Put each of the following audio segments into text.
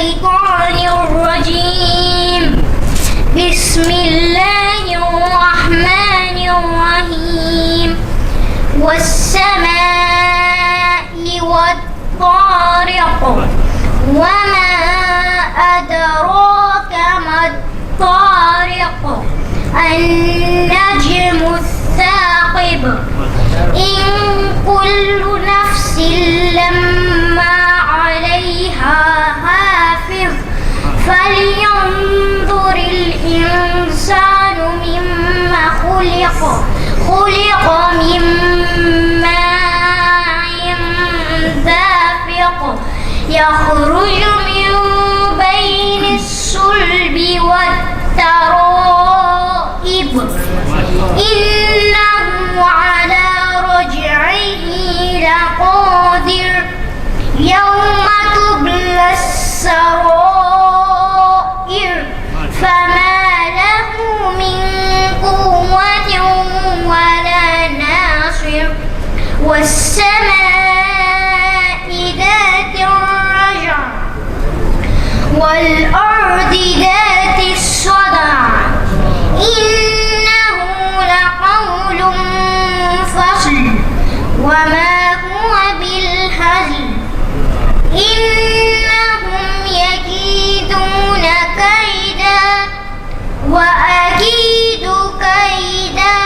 الشيطان الرجيم بسم الله الرحمن الرحيم والسماء والطارق وما أدراك ما الطارق النجم الثاقب إن كل نفس لما عليها حافظ فلينظر الإنسان مما خلق من ماء دافق يخرج من بين الصلب والترائب إنه على رجعه لقادر يوم تبلى السرائر فما له من قوة ولا ناصر والسماء ذات الرجع والأرض ذات الصدع إنه لقول فصل وما هو بالهزل إنهم يكيدون كيدا وأكيد كيدا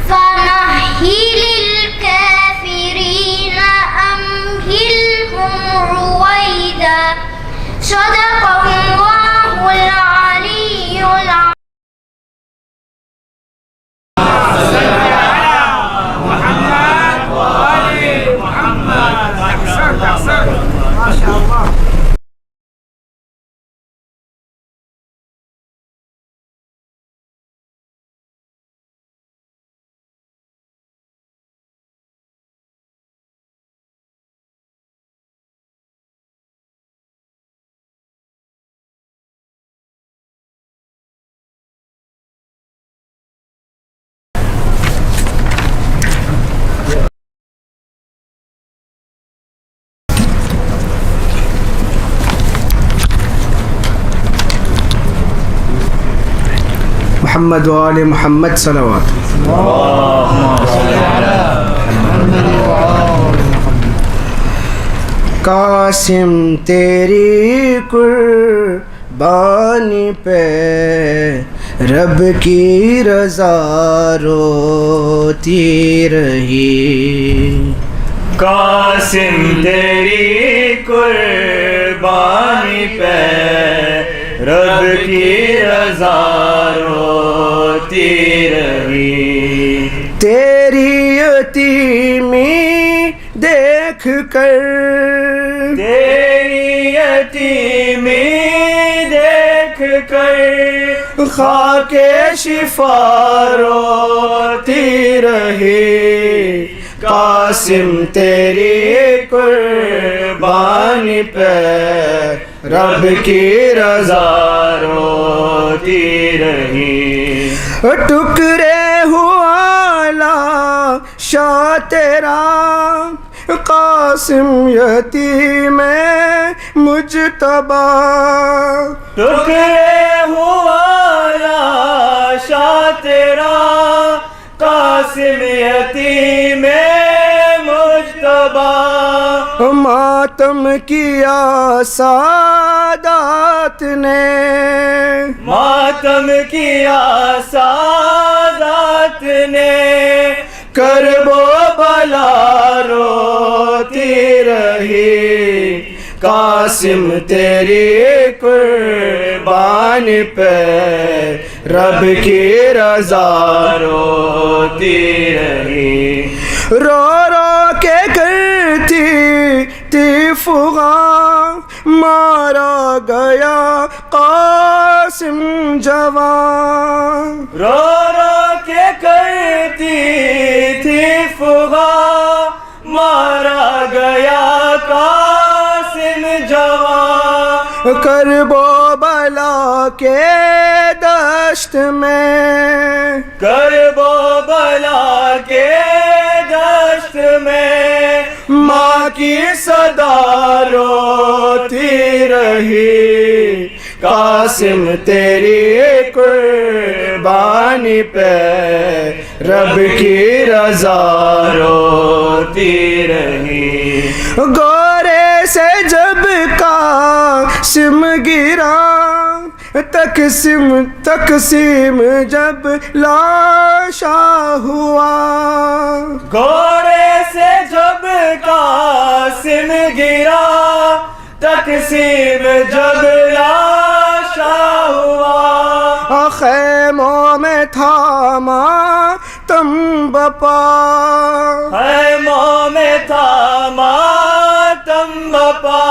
فمهل الكافرين أمهلهم رويدا صدق الله العلي العظيم. محمد وآل محمد صلوات. قاسم تیری قربانی پہ رب کی رضا روتی رہی. قاسم تیری قربانی پہ رب کی رضا روتی رہی. تیری یتیمی دیکھ کر تیری یتیمی دیکھ کر خاک شفا روتی رہی. قاسم تیری قربانی پہ رب کی رضا روتی رہی. ٹکڑے ہوا لاشا تیرا قاسم یتیم مجتبی. ٹکڑے ہوا لاشا تیرا قاسم یتیم مجتبی. ماتم کیا سادات نے ماتم کیا سادات نے کرب و بلا روتی رہی. قاسم تیری قربانی پہ رب کی رضا روتی رہی. رو رو کے کرتی تھی فغاں مارا گیا قاسم جوان. رو رو کے کرتی تھی فغاں مارا گیا قاسم جوان. کرب و بلا کے دشت میں کرب و بلا کے دشت میں ماں کی صدا روتی رہی، قاسم تیری قربانی پہ رب کی رضا روتی رہی۔ گورے سے جب قاسم گرا، تقسیم جب لاشا ہوا، گھوڑے سے جب قاسم گرا، تقسیم جب لاشا ہوا، خیموں میں تھا ماتم بپا، خیموں میں تھا ماتم بپا،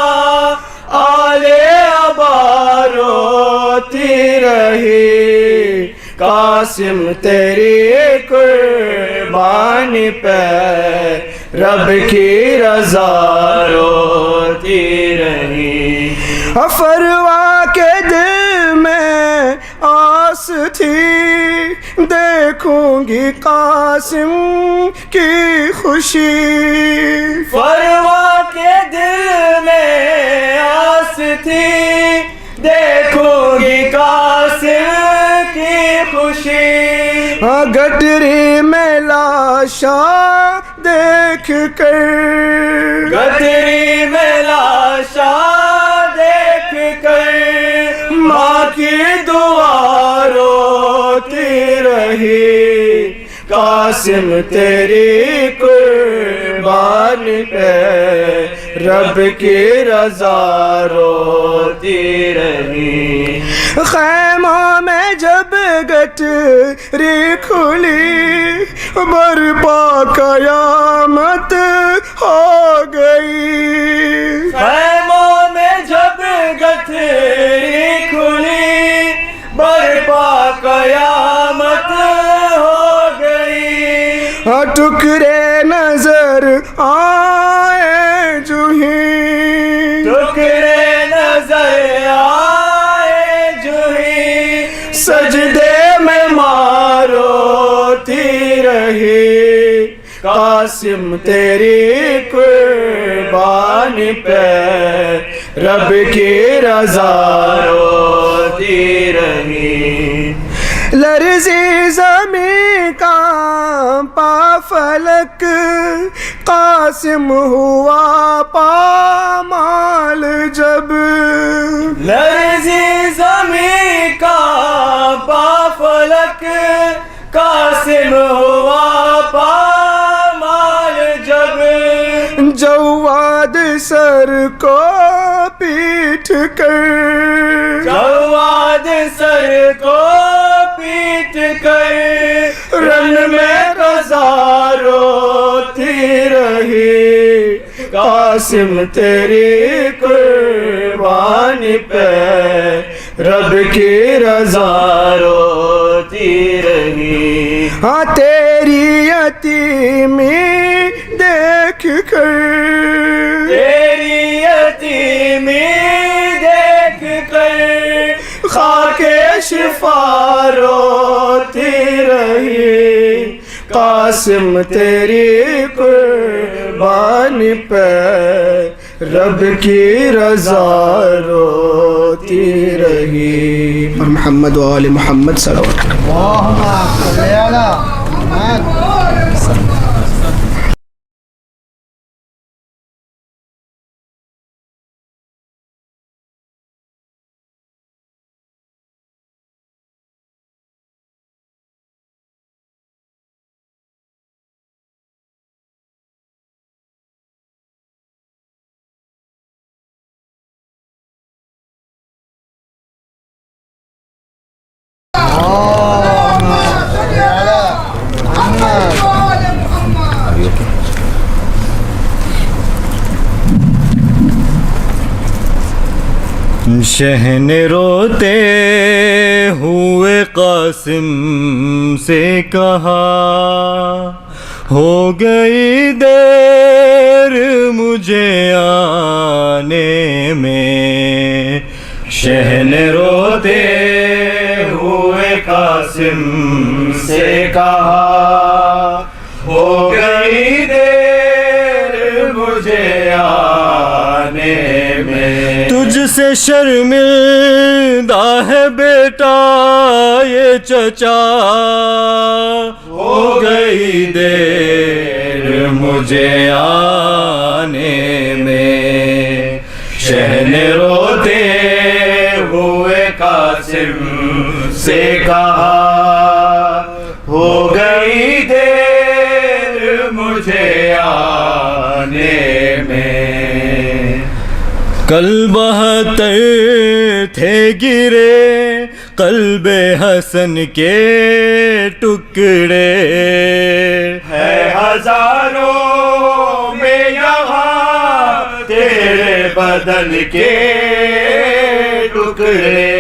آلے ابا روتی رہی، قاسم تیری قربانی پہ رب کی رضا روتی رہی۔ فروا کے دل میں آس تھی، دیکھوں گی قاسم کی خوشی، فروا کے دل میں آس تھی، دیکھوں گی قاسم کی خوشی، گٹری میں لاشا دیکھ کر، گٹری میں لاشا دیکھ کر، ماں کی دعا روتی رہی، قاسم تیری قربانی پہ رب کی رضا روتی رہی۔ خیموں میں جب گٹری کھلی، برپا قیامت ہو گئی، خیموں میں جب گٹری کھلی، برپا قیامت ہو گئی، ٹکڑے نظر آئے جو ہی، ٹکڑے نظر آئے جو ہی، سجدے میں ماروتی رہی، قاسم تیری قربانی پہ رب کی رضا روتی رہی۔ لرزی زمین کا پا فلک، قاسم ہوا پامال جب، لرزی زمین کا پا فلک، قاسم ہوا پامال جب، جواد سر کو پیٹ کر، جواد سر کو پیٹ کر، رن میں رضا روتی رہی، قاسم تیری قربانی پہ رب کی رضا روتی رہی۔ ہاں تیری یتیمی دیکھ کر، تیری یتیمی دیکھ کر، خاک شفا روتی رہی، قاسم تیری قربانی پہ رب کی رضا روتی رہی۔ اور محمد و آل محمد صلوات شہن روتے ہوئے قاسم سے کہا، ہو گئی دیر مجھے آنے میں، شہن روتے ہوئے قاسم سے کہا، ہو گئی دیر مجھے سے شرمندہ ہے بیٹا یہ چچا، ہو گئی دیر مجھے آنے میں، شہن روتے ہوئے قاسم سے کہا، ہو گئی دیر مجھے آنے میں۔ کل 72 تھے گرے قلب حسن کے ٹکڑے، ہے ہزاروں میں یہاں تیرے بدن کے ٹکڑے،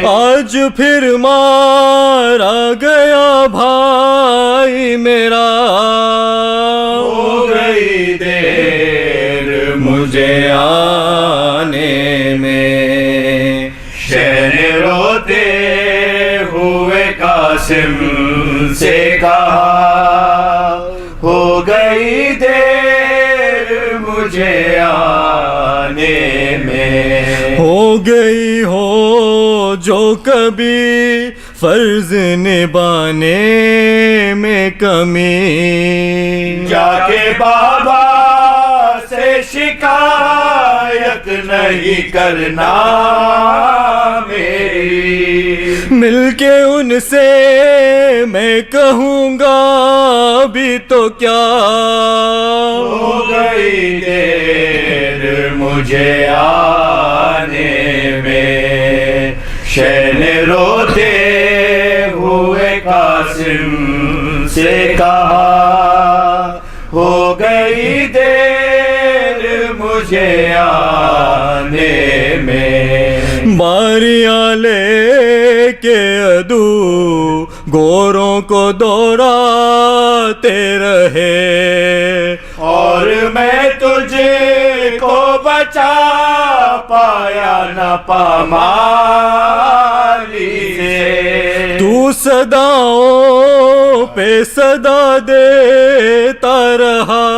آج پھر مارا گیا بھائی میرا، ہو گئی دیر مجھے آنے میں، شہن روتے ہوئے قاسم سے کہا، ہو گئی دیر مجھے آنے میں۔ ہو گئی ہو جو کبھی فرض نبھانے میں کمی، جا کے بابا سے شکایت نہیں کرنا میری، مل کے ان سے میں کہوں گا بھی تو کیا، ہو گئی دیر مجھے آنے میں، شہن روتے ہوئے قاسم سے کہا، ہو گئی دیر مجھے آنے میں۔ باریاں لے کے عدو گوروں کو دوڑاتے رہے، اور میں تجھے کو بچا پایا نہ پامالی سے، تو صداؤں پہ صدا دیتا رہا،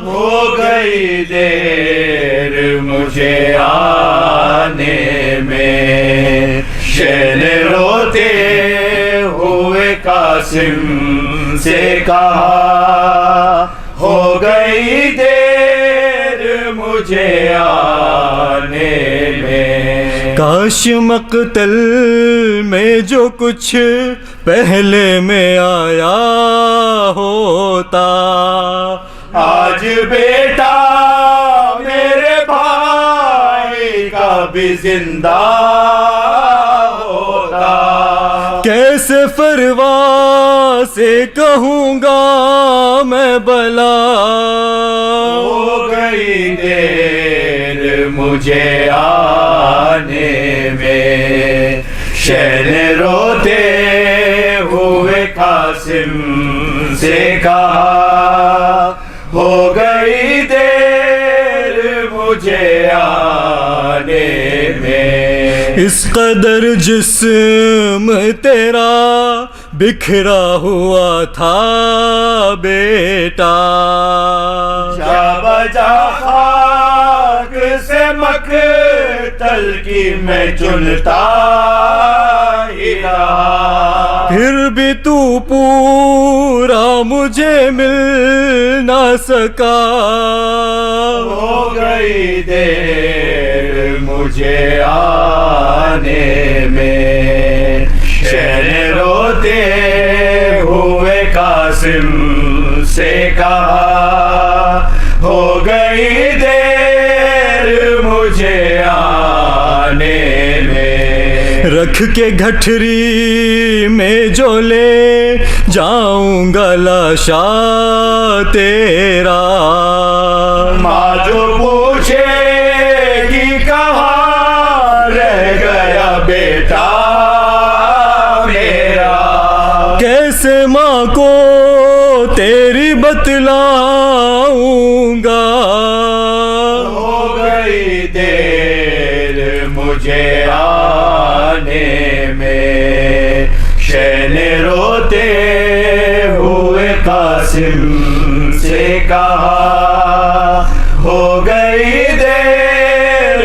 ہو گئی دیر مجھے آنے میں، شہن روتے ہوئے قاسم سے کہا، ہو گئی دیر مجھے آنے میں۔ کاش مقتل میں جو کچھ پہلے میں آیا ہوتا، آج بیٹا میرے بھائی کا بھی زندہ ہوتا، کیسے فروا سے کہوں گا میں بلا، ہو گئی دیر مجھے آنے میں، شہن روتے ہوئے قاسم سے کہا، ہو گئی دیر مجھے آنے میں۔ اس قدر جسم تیرا بکھرا ہوا تھا بیٹا، جا بجا خاک سے مقتل کی میں چنتا ہی رہا، پھر بھی تو پورا مجھے مل نہ سکا، ہو گئی دیر مجھے آنے میں، شہن روتے ہوئے قاسم سے کہا، ہو گئی دیر مجھے آنے میں۔ رکھ کے گھٹری میں جو لے جاؤں گا لاشا تیرا، ماں جو پوچھے گی کہاں رہ گیا بیٹا میرا، کیسے ماں کو تیری بتلاؤں گا، ہو گئی دیر مجھے آنے میں، شہن روتے ہوئے قاسم سے کہا، ہو گئی دیر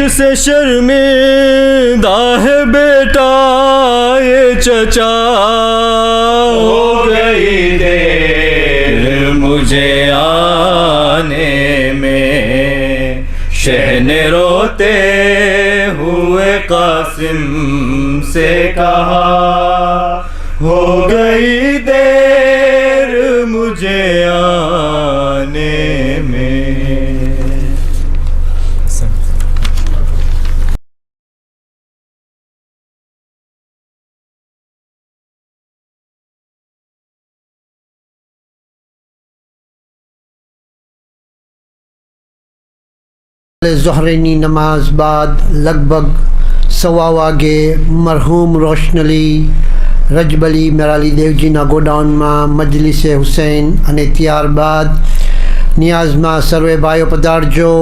से शर्मिंदा है बेटा ये चचा, हो गई देर मुझे आने में, शहने रोते हुए कासिम से कहा, हो गई देर मुझे आने में। ज़हरनी नमाज बाद लगभग सवा वागे मरहूम रोशनली रजबली मेराली देवजी ना गोडाउन में मजलिस हुसैन अने ત્યારબાદ नियाज में सर्वे भाईओ पधारजो।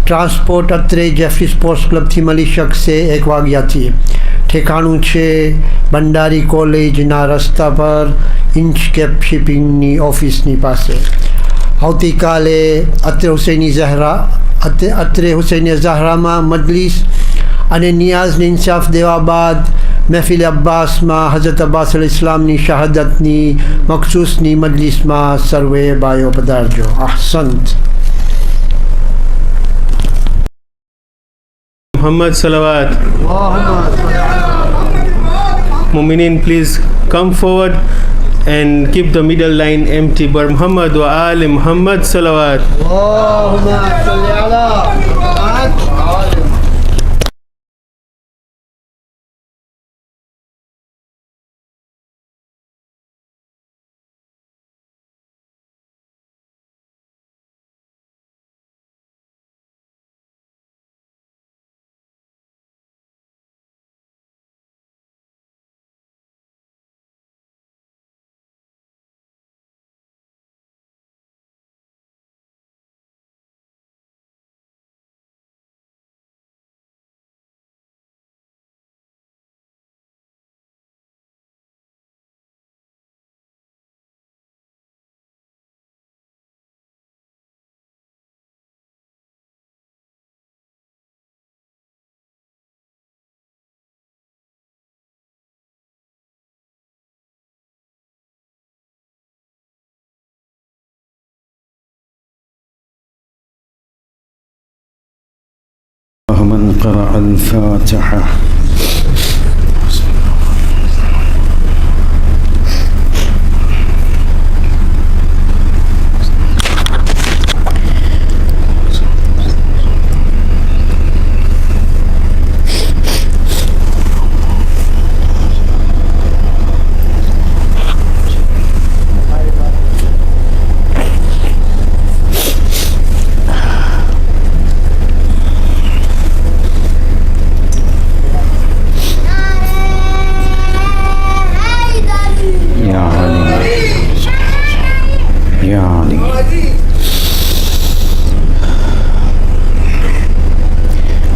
ट्रांसपोर्ट अत्रे जेफरी स्पोर्ट्स क्लब थी मली शकसे 1 वाग्या थी। ठेकाणु छे भंडारी कॉलेज ना रस्ता पर इंचकेप शिपिंग ऑफिस नी पासे। आवती काले अत्रे हुसैनी ज़हरा में मजलिस अने नियाज ने इंसाफ देवा बाद महफिल अब्बास में हज़रत अब्बास अलैहिस्सलाम नी शहादत नी मखसूस नी मजलिस में सर्वे भाईओ पधारजो। अहसंत। Muhammad salawat. Mu'minin, please come forward and keep the middle line empty. Bar Muhammad wa ali Muhammad salawat. Allahumma salli ala Muhammad. من قرأ الفاتحة.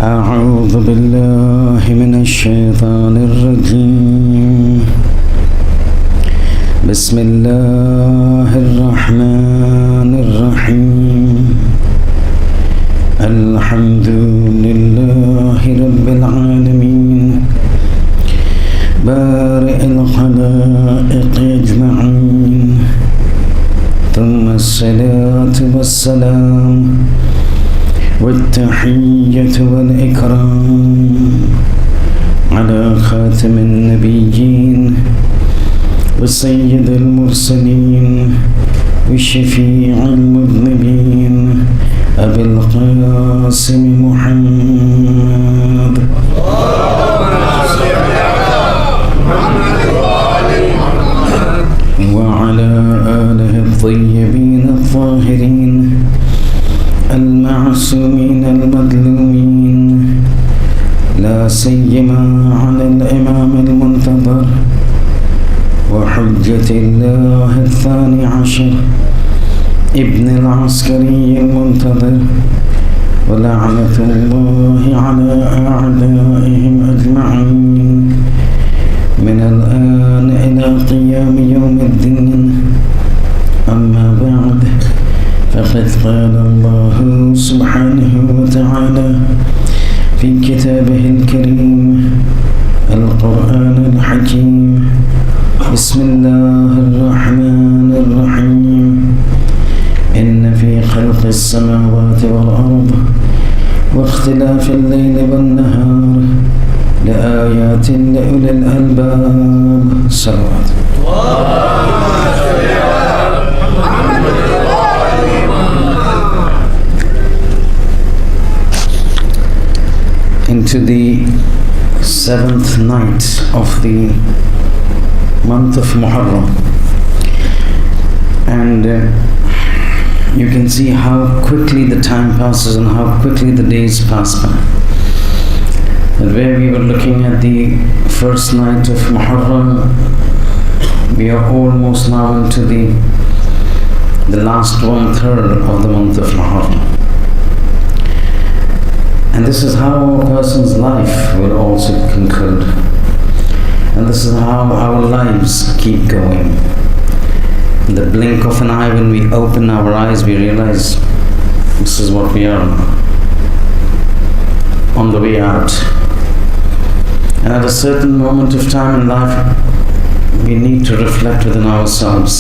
أعوذ بالله من الشيطان الرجيم. بسم الله الرحمن الرحيم. الحمد لله رب العالمين بارئ الخلائق أجمعين، ثم الصلاة والسلام والتحية والإكرام على خاتم النبيين وسيد المرسلين والشفيع المذنبين أبي القاسم محمد وعلى آله الطيبين الطاهرين المعصومين المظلومين، لا سيما على الإمام المنتظر وحجة الله الثاني عشر ابن العسكري المنتظر، ولعنة الله على أعدائهم أجمعين من الآن إلى قيام يوم الدين. أما بعد، فقد قال الله سبحانه وتعالى كتابه الكريم القرآن الحكيم بسم الله الرحمن الرحيم إن في خلق السماوات والأرض واختلاف الليل والنهار لآيات لأولي الألباب. صلوات. Into the 7th night of the month of Muharram, and you can see how quickly the time passes and how quickly the days pass by. And where we were looking at the first night of Muharram, we are almost now into the last 1/3 of the month of Muharram. And this is how a person's life will also conclude. And this is how our lives keep going. In the blink of an eye, when we open our eyes, we realize this is what we are now, on the way out. And at a certain moment of time in life, we need to reflect within ourselves.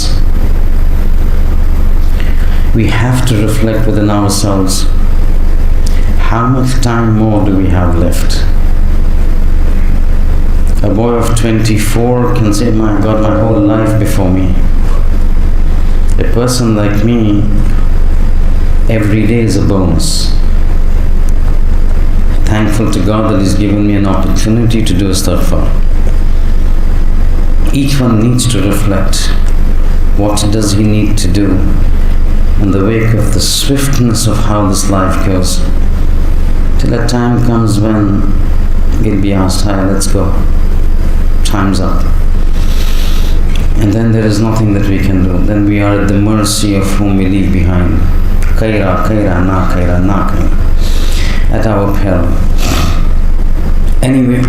We have to reflect within ourselves. How much time more do we have left? A boy of 24 can say, my God, my whole life before me. A person like me, every day is a bonus. Thankful to God that He's given me an opportunity to do istighfar. Each one needs to reflect. What does he need to do in the wake of the swiftness of how this life goes? Till a time comes when we'll be asked, "Hi, let's go. Time's up." And then there is nothing that we can do. Then we are at the mercy of whom we leave behind. Kaira, kaira, na kaira, na kaira. At our peril. Anyway,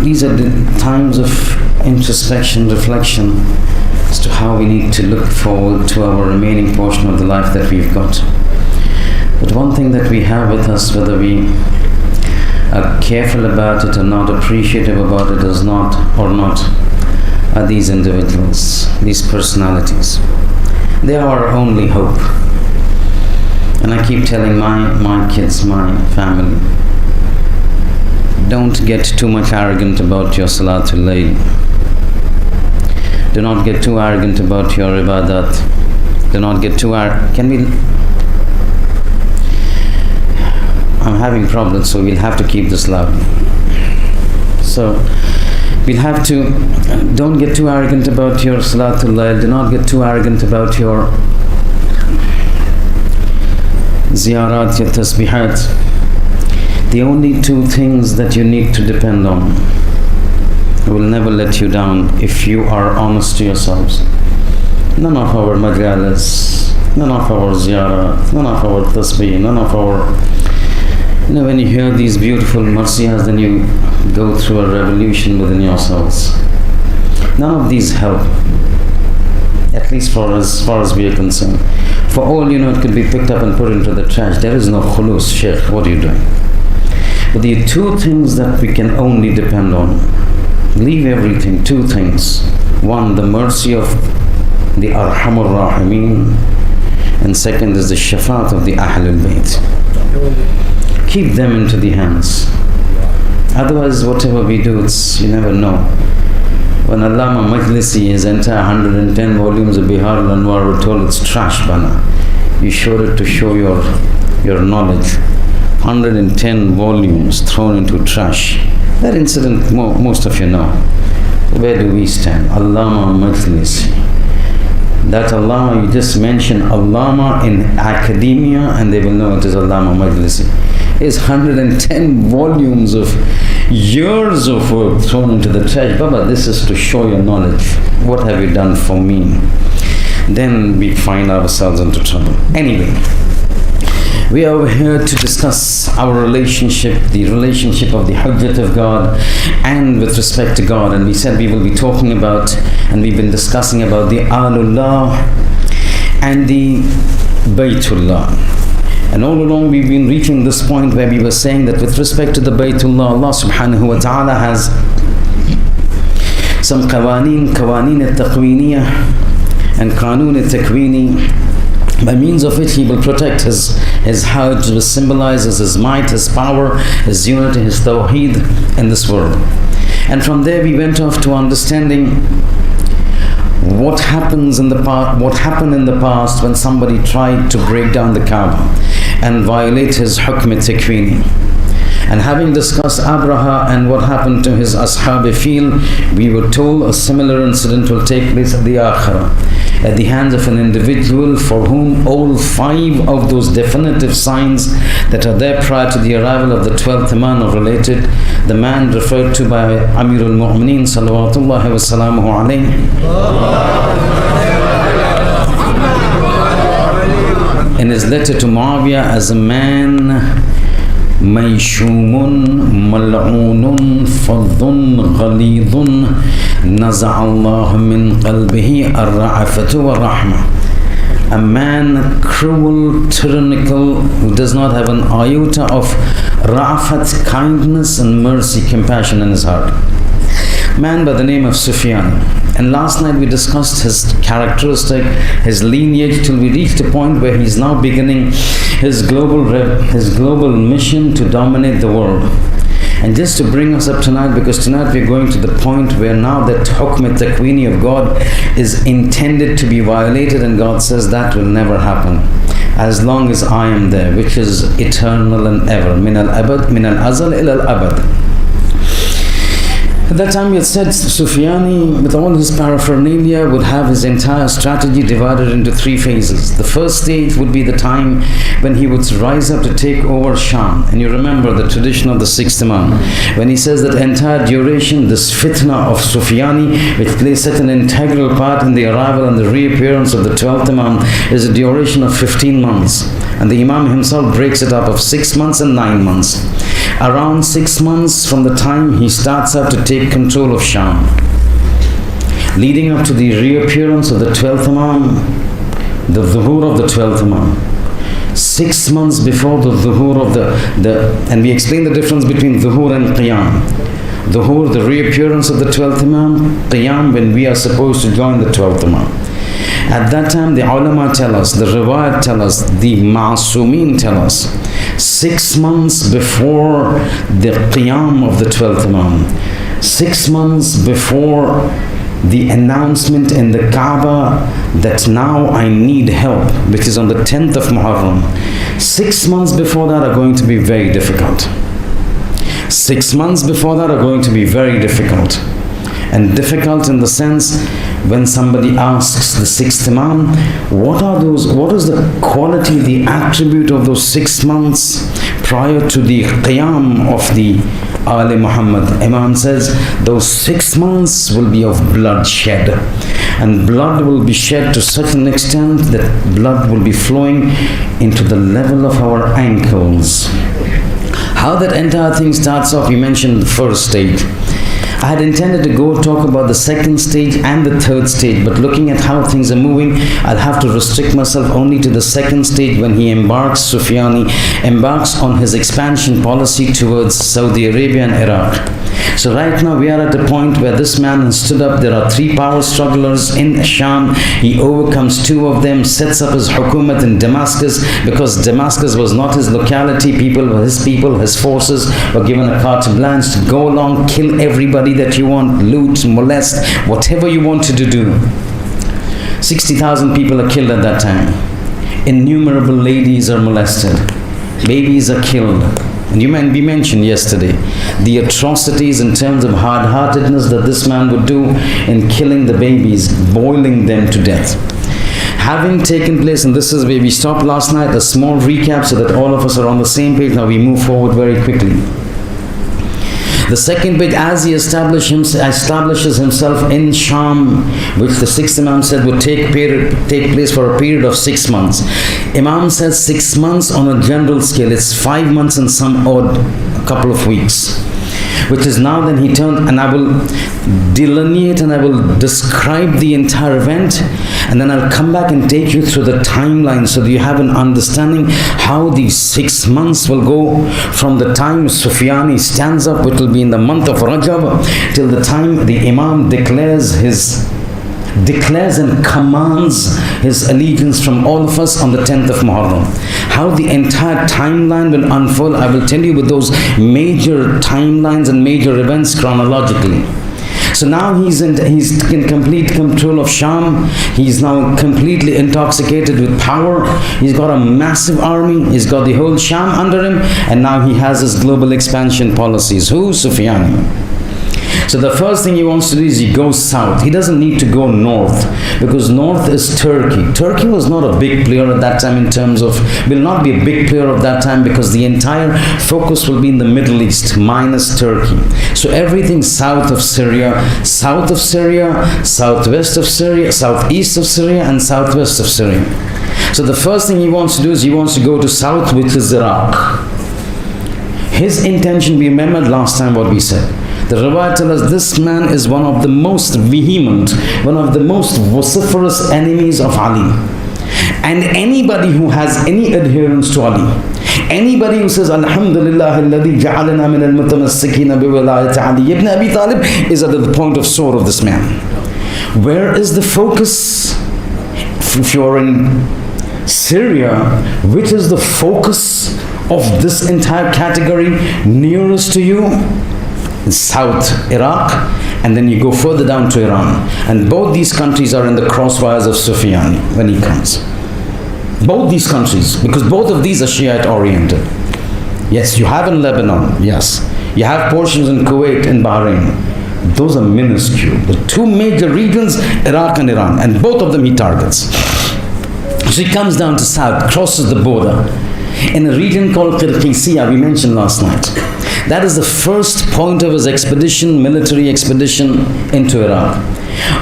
these are the times of introspection, reflection as to how we need to look forward to our remaining portion of the life that we've got. But one thing that we have with us, whether we are careful about it or not, appreciative about it or not, are these individuals, these personalities. They are our only hope. And I keep telling my kids, my family, don't get too much arrogant about your Salatul Layl. Do not get too arrogant about your ibadat. Do not get too arrogant. I'm having problems, so we'll have to keep this loud. So we'll have to, don't get too arrogant about your Salatul Layl. Do not get too arrogant about your ziyarat, your tasbihat. The only two things that you need to depend on will never let you down if you are honest to yourselves. None of our majalis, none of our ziyarat, none of our tasbih, none of our... when you hear these beautiful marsiyas, then you go through a revolution within yourselves. None of these help, at least for as far as we are concerned. For all you know, it could be picked up and put into the trash. There is no khulus. Sheikh, what are you doing? But the two things that we can only depend on, leave everything, two things. One, the mercy of the Arhamur Rahimeen, and second is the shafaat of the Ahlul Bayt. Keep them into the hands. Otherwise, whatever we do, you never know. When Allama Majlisi, his entire 110 volumes of Bihar al-Anwar were told it's trash, bana. You showed it to show your knowledge. 110 volumes thrown into trash. That incident, most of you know. Where do we stand? Allama Majlisi. That Allama, you just mention Allama in academia and they will know it is Allama Majlisi. It's 110 volumes of years of work thrown into the trash. Baba, this is to show your knowledge. What have you done for me? Then we find ourselves into trouble. Anyway, we are over here to discuss our relationship, the relationship of the Hujjat of God and with respect to God. And we said we will be talking about, and we've been discussing about the Alullah and the Baytullah. And all along we've been reaching this point where we were saying that with respect to the Baytullah, Allah subhanahu wa ta'ala has some qawaneen al-taqweeniya and qanoon al-takwini, by means of which He will protect His Hajj, which symbolizes His might, His power, His unity, His tawheed in this world. And from there we went off to understanding what happened in the past when somebody tried to break down the Kaaba and violate His hukm al-takwini. And having discussed Abraha and what happened to his Ashab Fil, we were told a similar incident will take place at the Akhirah, at the hands of an individual for whom all 5 of those definitive signs that are there prior to the arrival of the 12th Imam are related. The man referred to by Amirul Mu'mineen salawatullahi wa salamuhu alayhi in his letter to Muawiyah as a man Mayshumun mal'oonun fadhun ghalidun naza'allahu min qalbihi ar-ra'afatu wa rahmah. A man cruel, tyrannical, who does not have an iota of ra'afat, kindness and mercy, compassion in his heart. Man by the name of Sufyan. And last night we discussed his characteristic, his lineage, till we reached a point where he's now beginning his global mission to dominate the world. And just to bring us up tonight, because tonight we're going to the point where now that hukm al-takwini of God is intended to be violated, and God says that will never happen as long as I am there, which is eternal and ever. Min al-abad, min al-azal ila al-abad. At that time, we had said Sufyani, with all his paraphernalia, would have his entire strategy divided into 3 phases. The first stage would be the time when he would rise up to take over Sham. And you remember the tradition of the 6th Imam, when he says that entire duration, this fitna of Sufyani, which plays such an integral part in the arrival and the reappearance of the 12th Imam, is a duration of 15 months. And the Imam himself breaks it up of 6 months and 9 months. Around 6 months from the time he starts out to take control of Sham, leading up to the reappearance of the 12th Imam, the dhuhur of the 12th Imam. 6 months before the dhuhur of and we explain the difference between dhuhur and qiyam. Dhuhur, the reappearance of the 12th Imam. Qiyam, when we are supposed to join the 12th Imam. At that time, the ulama tell us, the riwayat tell us, the ma'asumeen tell us, 6 months before the qiyam of the 12th Imam, 6 months before the announcement in the Kaaba that now I need help, which is on the 10th of Muharram, 6 months before that are going to be very difficult. 6 months before that are going to be very difficult. And difficult in the sense, when somebody asks the 6th Imam, what is the quality, the attribute of those 6 months prior to the qiyam of the Ali Muhammad? Imam says, those 6 months will be of bloodshed. And blood will be shed to such an extent that blood will be flowing into the level of our ankles. How that entire thing starts off, we mentioned the first stage. I had intended to go talk about the second stage and the third stage, but looking at how things are moving, I'll have to restrict myself only to the second stage when he embarks, Sufyani embarks on his expansion policy towards Saudi Arabia and Iraq. So right now we are at a point where this man has stood up. There are 3 power strugglers in Sham. He overcomes 2 of them, sets up his hukumat in Damascus, because Damascus was not his locality. His forces were given a carte blanche to go along, kill everybody that you want, loot, molest, whatever you wanted to do. 60,000 people are killed at that time. Innumerable ladies are molested. Babies are killed. And we mentioned yesterday the atrocities in terms of hard-heartedness that this man would do in killing the babies, boiling them to death. Having taken place, and this is where we stopped last night, a small recap so that all of us are on the same page. Now we move forward very quickly. The second page, as he establishes himself in Sham, which the 6th Imam said would take place for a period of 6 months. Imam says 6 months on a general scale. It's 5 months and some odd couple of weeks. Which is now then he turned, and I will delineate and I will describe the entire event, And then I'll come back and take you through the timeline so that you have an understanding how these 6 months will go from the time Sufyani stands up, it will be in the month of Rajab, till the time the Imam declares and commands his allegiance from all of us on the 10th of Muharram. How the entire timeline will unfold, I will tell you with those major timelines and major events chronologically. So now he's in complete control of Sham. He's now completely intoxicated with power. He's got a massive army. He's got the whole Sham under him. And now he has his global expansion policies. Who? Sufyani. So the first thing he wants to do is he goes south. He doesn't need to go north, because north is Turkey. Turkey was not a big player at that time in terms of, will not be a big player of that time, because the entire focus will be in the Middle East minus Turkey. So everything south of Syria, southwest of Syria, southeast of Syria, and southwest of Syria. So the first thing he wants to do is he wants to go to south, which is Iraq. His intention, we remembered last time what we said. The Riwayat tells us this man is one of the most vehement, one of the most vociferous enemies of Ali. And anybody who has any adherence to Ali, anybody who says, Alhamdulillah, alladhi ja'alana min al-mutamassikina biwilayati Ali ibn Abi Talib, is at the point of sword of this man. Where is the focus? If you're in Syria, which is the focus of this entire category nearest to you? South Iraq, and then you go further down to Iran. And both these countries are in the crossfires of Sufyani when he comes. Both these countries, because both of these are Shiite oriented. Yes, you have in Lebanon, yes. You have portions in Kuwait and Bahrain. Those are minuscule. The two major regions, Iraq and Iran, and both of them he targets. So he comes down to south, crosses the border, in a region called Qirqisiya, we mentioned last night. That is the first point of his expedition, military expedition into Iraq.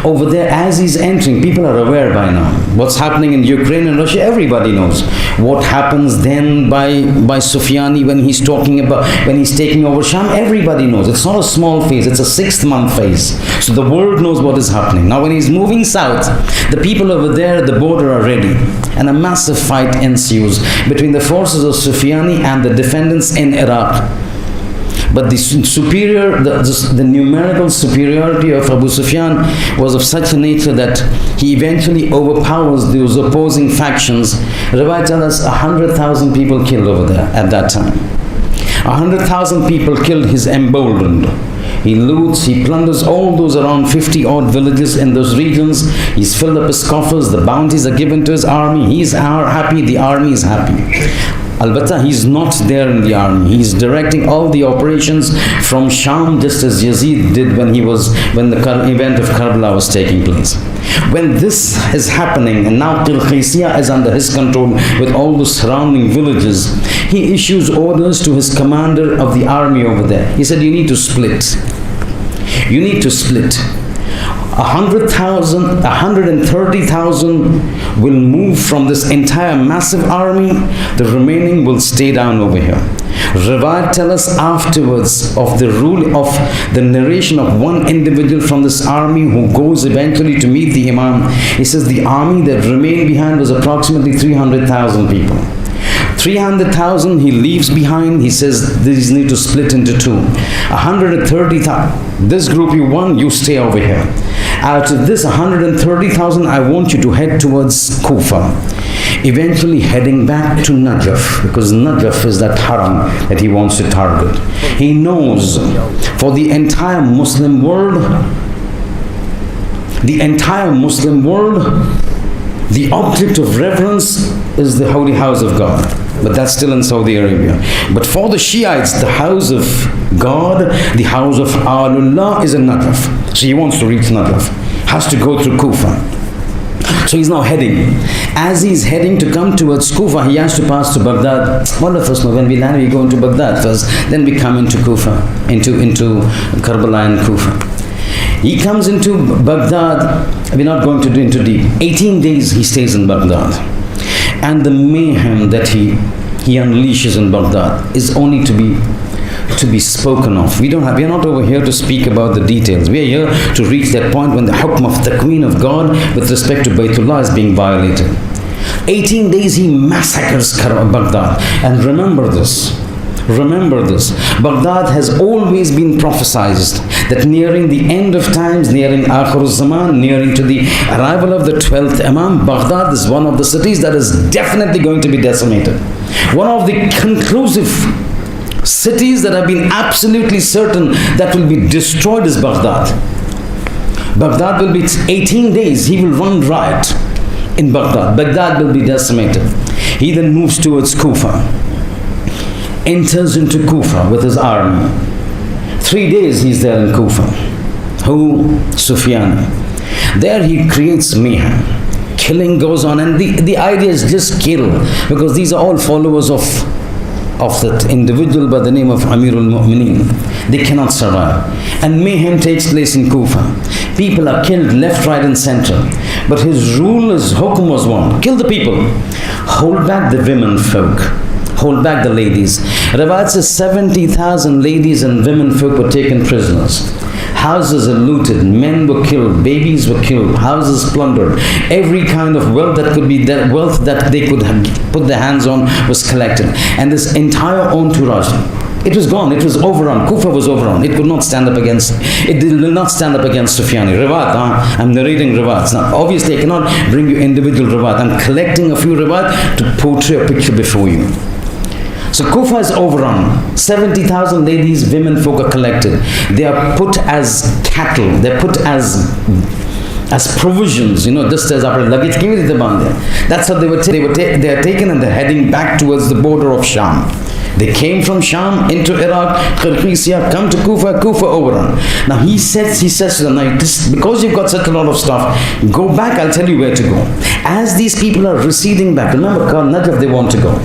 Over there, as he's entering, people are aware by now. What's happening in Ukraine and Russia, everybody knows. What happens then by Sufyani when he's talking about, when he's taking over Sham, everybody knows. It's not a small phase, it's a 6-month phase. So the world knows what is happening. Now when he's moving south, the people over there at the border are ready. And a massive fight ensues between the forces of Sufyani and the defendants in Iraq. But the numerical superiority of Abu Sufyan was of such a nature that he eventually overpowers those opposing factions. Riwayat tells us 100,000 people killed over there at that time. 100,000 people killed, he's emboldened. He loots, he plunders all those around 50 odd villages in those regions. He's filled up his coffers, the bounties are given to his army. He's happy, the army is happy. Albatta, he's not there in the army. He's directing all the operations from Sham, just as Yazid did when the event of Karbala was taking place. When this is happening, and now Qirqisiya is under his control with all the surrounding villages, he issues orders to his commander of the army over there. He said, you need to split. You need to split. 100,000, 130,000 will move from this entire massive army. The remaining will stay down over here. Riwayat tells us afterwards of the rule of the narration of one individual from this army who goes eventually to meet the Imam. He says the army that remained behind was approximately 300,000 people. 300,000 he leaves behind. He says these need to split into two. 130,000, this group you won, you stay over here. Out of this 130,000, I want you to head towards Kufa, eventually heading back to Najaf, because Najaf is that haram that he wants to target. He knows for the entire Muslim world, the object of reverence is the holy house of God. But that's still in Saudi Arabia. But for the Shiites, the house of God, the house of Alullah is in Najaf. So he wants to reach Najaf. Has to go through Kufa. So he's now heading. As he's heading to come towards Kufa, he has to pass to Baghdad. One of us know when we land, we go into Baghdad first. Then we come into Kufa, into Karbala and Kufa. He comes into Baghdad. We're not going to do into deep. 18 days he stays in Baghdad. And the mayhem that he unleashes in Baghdad is only to be to be spoken of. We are not over here to speak about the details. We are here to reach that point when the hukm of the Queen of God with respect to Baytullah is being violated. 18 days he massacres Baghdad. And remember this. Baghdad has always been prophesized that nearing the end of times, nearing Akhir Zaman, nearing to the arrival of the 12th Imam, Baghdad is one of the cities that is definitely going to be decimated. One of the conclusive cities that have been absolutely certain that will be destroyed is Baghdad. Baghdad will be 18 days, he will run riot in Baghdad. Baghdad will be decimated. He then moves towards Kufa, enters into Kufa with his army. 3 days he's there in Kufa. Who? Sufyan. There he creates mayhem. Killing goes on, and the idea is just kill, because these are all followers of that individual by the name of Amirul Mu'mineen. They cannot survive. And mayhem takes place in Kufa. People are killed left, right and center. But his rule, his hukum was one: kill the people. Hold back the women folk. Hold back the ladies. Rawat says 70,000 ladies and women folk were taken prisoners. Houses are looted, men were killed, babies were killed, houses plundered. Every kind of wealth that could be wealth that they could put their hands on was collected. And this entire entourage, it was gone, it was overrun. Kufa was overrun. It could not stand up against, it will not stand up against Sufyani. Riwayat, I'm narrating riwayats. Now, obviously I cannot bring you individual riwayat. I'm collecting a few riwayat to portray a picture before you. So Kufa is overrun. 70,000 ladies, women folk are collected. They are put as cattle. They're put as provisions. Just as our luggage. That's how they are taken, and they're heading back towards the border of Sham. They came from Sham into Iraq, Kharkisia, come to Kufa, Kufa overrun. Now he says to them, now because you've got such a lot of stuff, go back, I'll tell you where to go. As these people are receding back, remember, Najaf they want to go.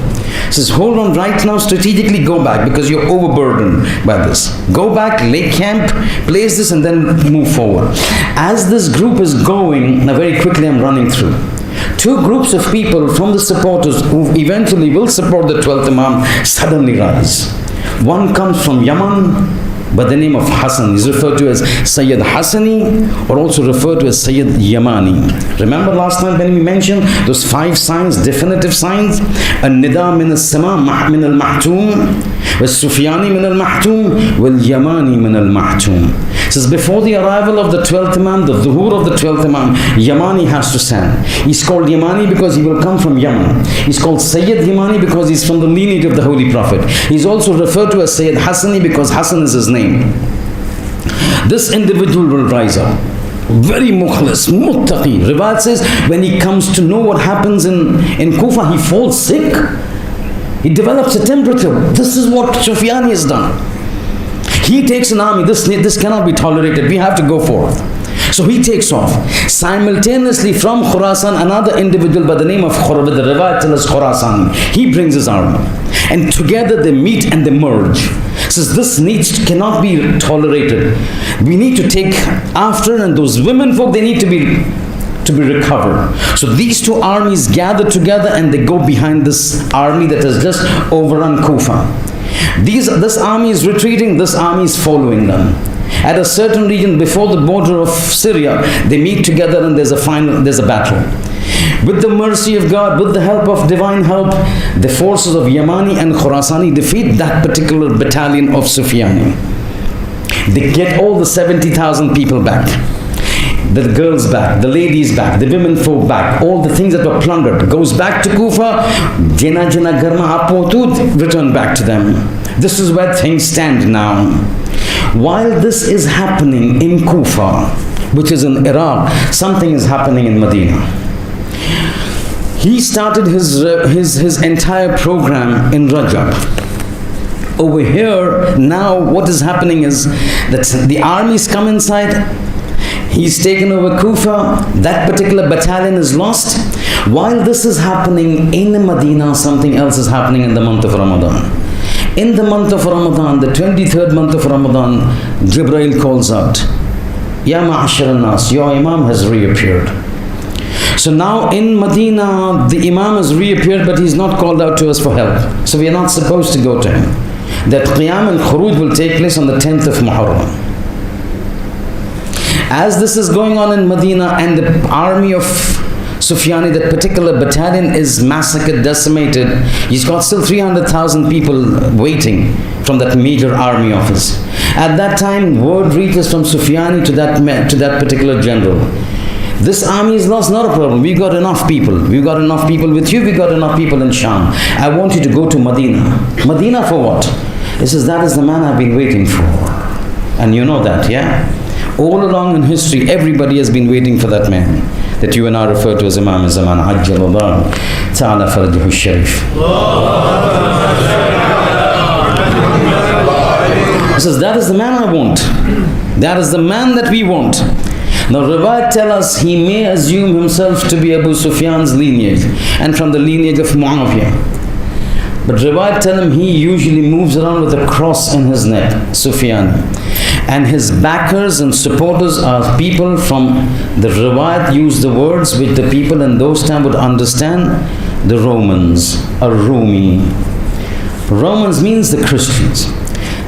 He says, hold on right now, strategically go back, because you're overburdened by this. Go back, lay camp, place this, and then move forward. As this group is going, now very quickly I'm running through. 2 groups of people from the supporters who eventually will support the 12th Imam suddenly rise. One comes from Yaman by the name of Hassan. He's referred to as Sayyid Hassani, or also referred to as Sayyid Yamani. Remember last time when we mentioned those 5 signs, definitive signs? An-Nida min al-Sama min al-Mahtum, wal-Sufyani min al-Mahtum, wal-Yamani min al-Mahtum. It says before the arrival of the 12th Imam, the Dhuhur of the 12th Imam, Yamani has to stand. He's called Yamani because he will come from Yaman. He's called Sayyid Yamani because he's from the lineage of the Holy Prophet. He's also referred to as Sayyid Hassani because Hassan is his name. This individual will rise up. Very mukhlis, muttaqi. Riwayat says when he comes to know what happens in Kufa, he falls sick. He develops a temperature. This is what Sufyani has done. He takes an army. This cannot be tolerated. We have to go forth. So he takes off. Simultaneously from Khurasan, another individual by the name of Khurasan, the Riwayat tells us Khurasani, he brings his army. And together they meet and they merge. Says this cannot be tolerated. We need to take after, and those women folk, they need to be recovered. So these 2 armies gather together and they go behind this army that has just overrun Kufa. This army is retreating, this army is following them. At a certain region before the border of Syria, they meet together and there's a battle. With the mercy of God, with the help of divine help, the forces of Yamani and Khurasani defeat that particular battalion of Sufyani. They get all the 70,000 people back. The girls back, the ladies back, the women folk back, all the things that were plundered goes back to Kufa. Jena garma apotud, return back to them. This is where things stand now. While this is happening in Kufa, which is in Iraq, something is happening in Medina. He started his entire program in Rajab. Over here, now what is happening is that the armies come inside. He's taken over Kufa. That particular battalion is lost. While this is happening in Medina, something else is happening in the month of Ramadan. In the month of Ramadan, the 23rd month of Ramadan, Jibreel calls out, Ya ma'ashar al-nas, your Imam has reappeared. So now in Medina, the Imam has reappeared, but he's not called out to us for help. So we are not supposed to go to him. that Qiyam and Khuruj will take place on the 10th of Muharram. As this is going on in Medina and the army of Sufyani, that particular battalion is massacred, decimated, he's got still 300,000 people waiting from that major army office. At that time, word reaches from Sufyani to that particular general. This army is lost, not a problem. We got enough people. We got enough people with you. We got enough people in Sham. I want you to go to Medina. Medina for what? He says, that is the man I've been waiting for. And you know that, yeah? All along in history, everybody has been waiting for that man that you and I refer to as Imam Zaman. Ajjalallahu ta'ala farajahu sharif. He says, that is the man I want. That is the man that we want. Now, Riwayat tell us he may assume himself to be Abu Sufyan's lineage and from the lineage of Muawiyah. But Riwayat tell him he usually moves around with a cross in his neck, Sufyan. And his backers and supporters are people from the Riwayat use the words which the people in those times would understand, the Romans, or Rumi. Romans means the Christians.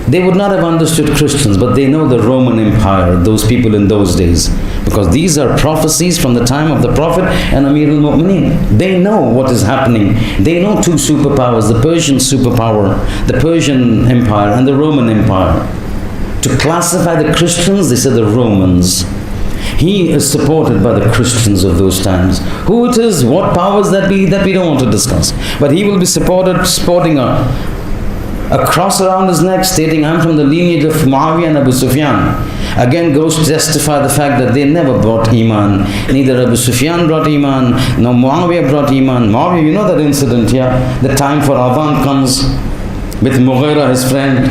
They would not have understood Christians, but they know the Roman Empire, those people in those days. Because these are prophecies from the time of the Prophet and Amir al-Mu'mineen. They know what is happening. They know two superpowers, the Persian superpower, the Persian Empire and the Roman Empire. To classify the Christians, they said the Romans. He is supported by the Christians of those times. Who it is, what powers that we don't want to discuss. But he will be sporting a cross around his neck stating, I'm from the lineage of Muawiyah and Abu Sufyan. Again goes to testify the fact that they never brought Iman. Neither Abu Sufyan brought Iman, nor Muawiyah brought Iman. Muawiyah, you know that incident here? The time for Adhan comes with Mughira, his friend.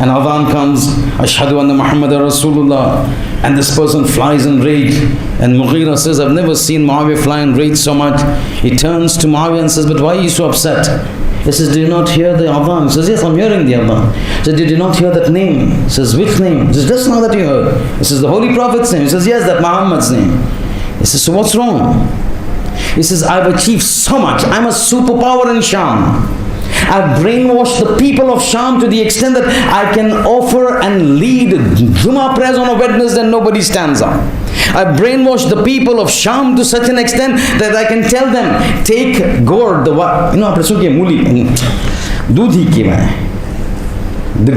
And Adhan comes, Ashhadu anna Muhammadan Rasulullah. And this person flies in rage. And Mughira says, I've never seen Muawiyah fly in rage so much. He turns to Muawiyah and says, but why are you so upset? He says, do you not hear the Adhan? He says, yes, I'm hearing the Adhan. He says, did you not hear that name? He says, which name? He says, just now that you heard. He says, the Holy Prophet's name. He says, yes, that Muhammad's name. He says, so what's wrong? He says, I've achieved so much. I'm a superpower in Sham. I've brainwashed the people of Sham to the extent that I can offer and lead Jummah prayers on a Wednesday and nobody stands up. I've brainwashed the people of Sham to such an extent that I can tell them, take gourd, the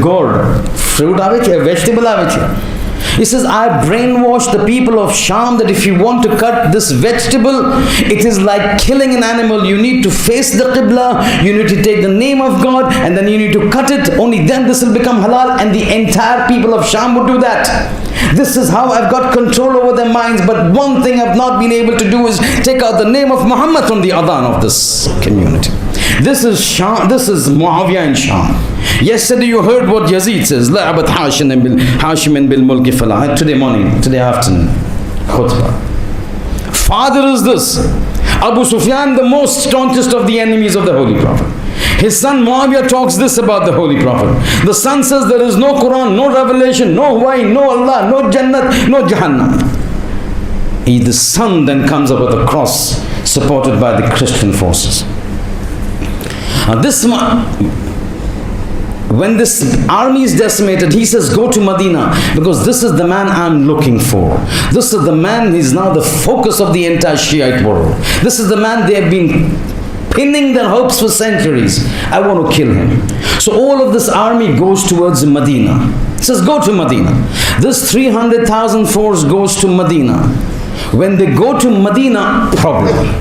gourd, fruit, vegetable. He says, I brainwashed the people of Sham that if you want to cut this vegetable, it is like killing an animal. You need to face the Qibla, you need to take the name of God, and then you need to cut it. Only then this will become halal, and the entire people of Sham would do that. This is how I've got control over their minds. But one thing I've not been able to do is take out the name of Muhammad from the adhan of this community. This is Sham, this is Muawiyah in Sham. Yesterday you heard what Yazid says, La'abat Hashimin bil mulki fala. Today morning, today afternoon, khutbah. Father is this, Abu Sufyan, the most staunchest of the enemies of the Holy Prophet. His son Muawiyah talks this about the Holy Prophet. The son says there is no Quran, no revelation, no wahi, no Allah, no Jannat, no Jahannam. The son then comes up with a cross supported by the Christian forces. When this army is decimated, he says, go to Medina, because this is the man I'm looking for. This is the man, he's now the focus of the entire Shiite world. This is the man they have been pinning their hopes for centuries. I want to kill him. So all of this army goes towards Medina. He says, go to Medina. This 300,000 force goes to Medina. When they go to Medina, problem.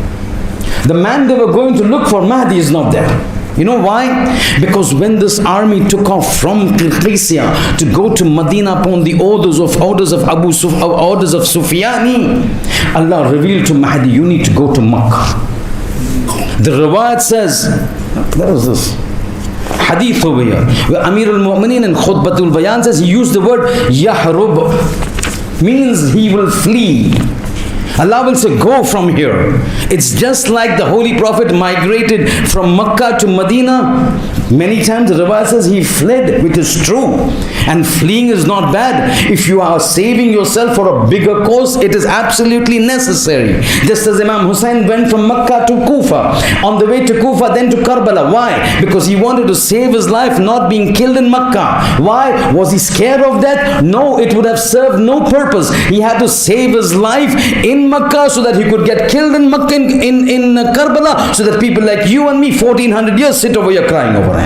The man they were going to look for, Mahdi, is not there. You know why? Because when this army took off from Qirqisia to go to Medina upon the orders of Sufyani, Allah revealed to Mahdi, you need to go to Makkah. The riwayat says, what is this? Hadith over here, where Amir al-Mu'mineen in Khutbatul Bayan says, he used the word Yahrub, means he will flee. Allah will say, go from here. It's just like the Holy Prophet migrated from Makkah to Medina. Many times the Riwayat says he fled, which is true. And fleeing is not bad. If you are saving yourself for a bigger cause, it is absolutely necessary. Just as Imam Hussein went from Makkah to Kufa, on the way to Kufa, then to Karbala. Why? Because he wanted to save his life not being killed in Makkah. Why? Was he scared of that? No, it would have served no purpose. He had to save his life in Makkah so that he could get killed in Makkah, in Karbala, so that people like you and me, 1400 years, sit over here crying over him.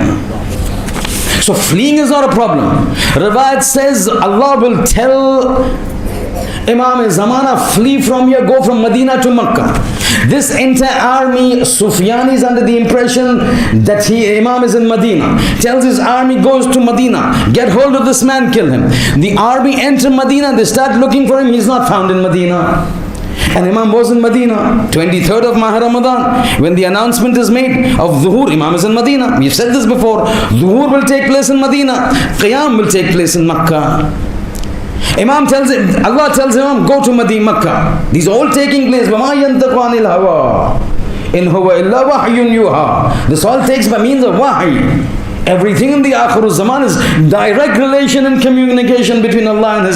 So fleeing is not a problem. Riwayat says Allah will tell Imam Zamana, flee from here, go from Medina to Makkah. This entire army, Sufyan is under the impression that Imam is in Medina. Tells his army, goes to Medina, get hold of this man, kill him. The army enter Medina, they start looking for him, he's not found in Medina. And Imam was in Medina. 23rd of Muharram, when the announcement is made of Zuhur, Imam is in Medina. We've said this before. Zuhur will take place in Medina. Qiyam will take place in Makkah. Imam tells him, Allah tells Imam, go to Makkah. These are all taking place. وَمَا يَنْتَقُ عَنِ الْهَوَىٰ إِنْ هُوَ إِلَّا وَحْيٌ يُوحَىٰ. This all takes by means of wahy. Everything in the Akhirul Zaman is direct relation and communication between Allah and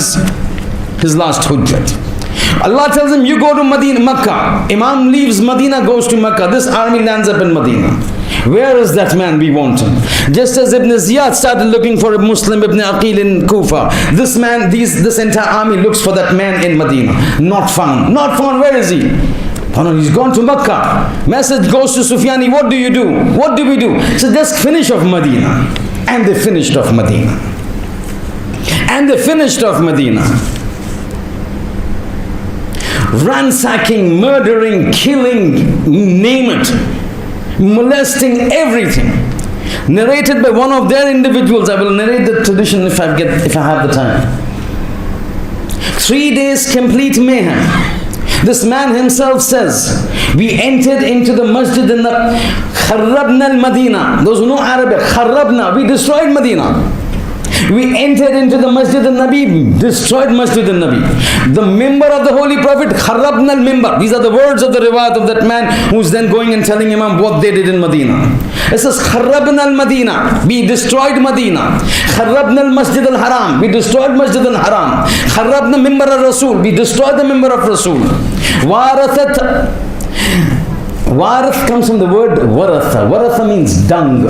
His last hujjat. Allah tells him, you go to Makkah. Imam leaves Medina, goes to Makkah. This army lands up in Medina. Where is that man? We want him. Just as Ibn Ziyad started looking for a Muslim, Ibn Aqil in Kufa. This man, this entire army looks for that man in Medina. Not found. Not found. Where is he? Oh no, he's gone to Makkah. Message goes to Sufyani, what do you do? What do we do? So just finish off Medina. And they finished off Medina. And they finished off Medina. Ransacking, murdering, killing, name it, molesting, everything. Narrated by one of their individuals. I will narrate the tradition if I have the time. 3 days complete mayhem. This man himself says, we entered into the masjid in the Kharrabna al-Madina. Those who know Arabic, Kharrabna, we destroyed Medina. We entered into the Masjid al-Nabi, destroyed Masjid al-Nabi. The member of the Holy Prophet, Kharrabna al-Mimbar. These are the words of the riwayat of that man who's then going and telling Imam what they did in Medina. It says, Kharrabna al-Madina, we destroyed Medina. Kharrabna al-Masjid al-Haram, we destroyed Masjid al-Haram. Kharrabna Mimbar al-Rasul, we destroyed the Mimbar of Rasul. Warith comes from the word waratha. Waratha means dung.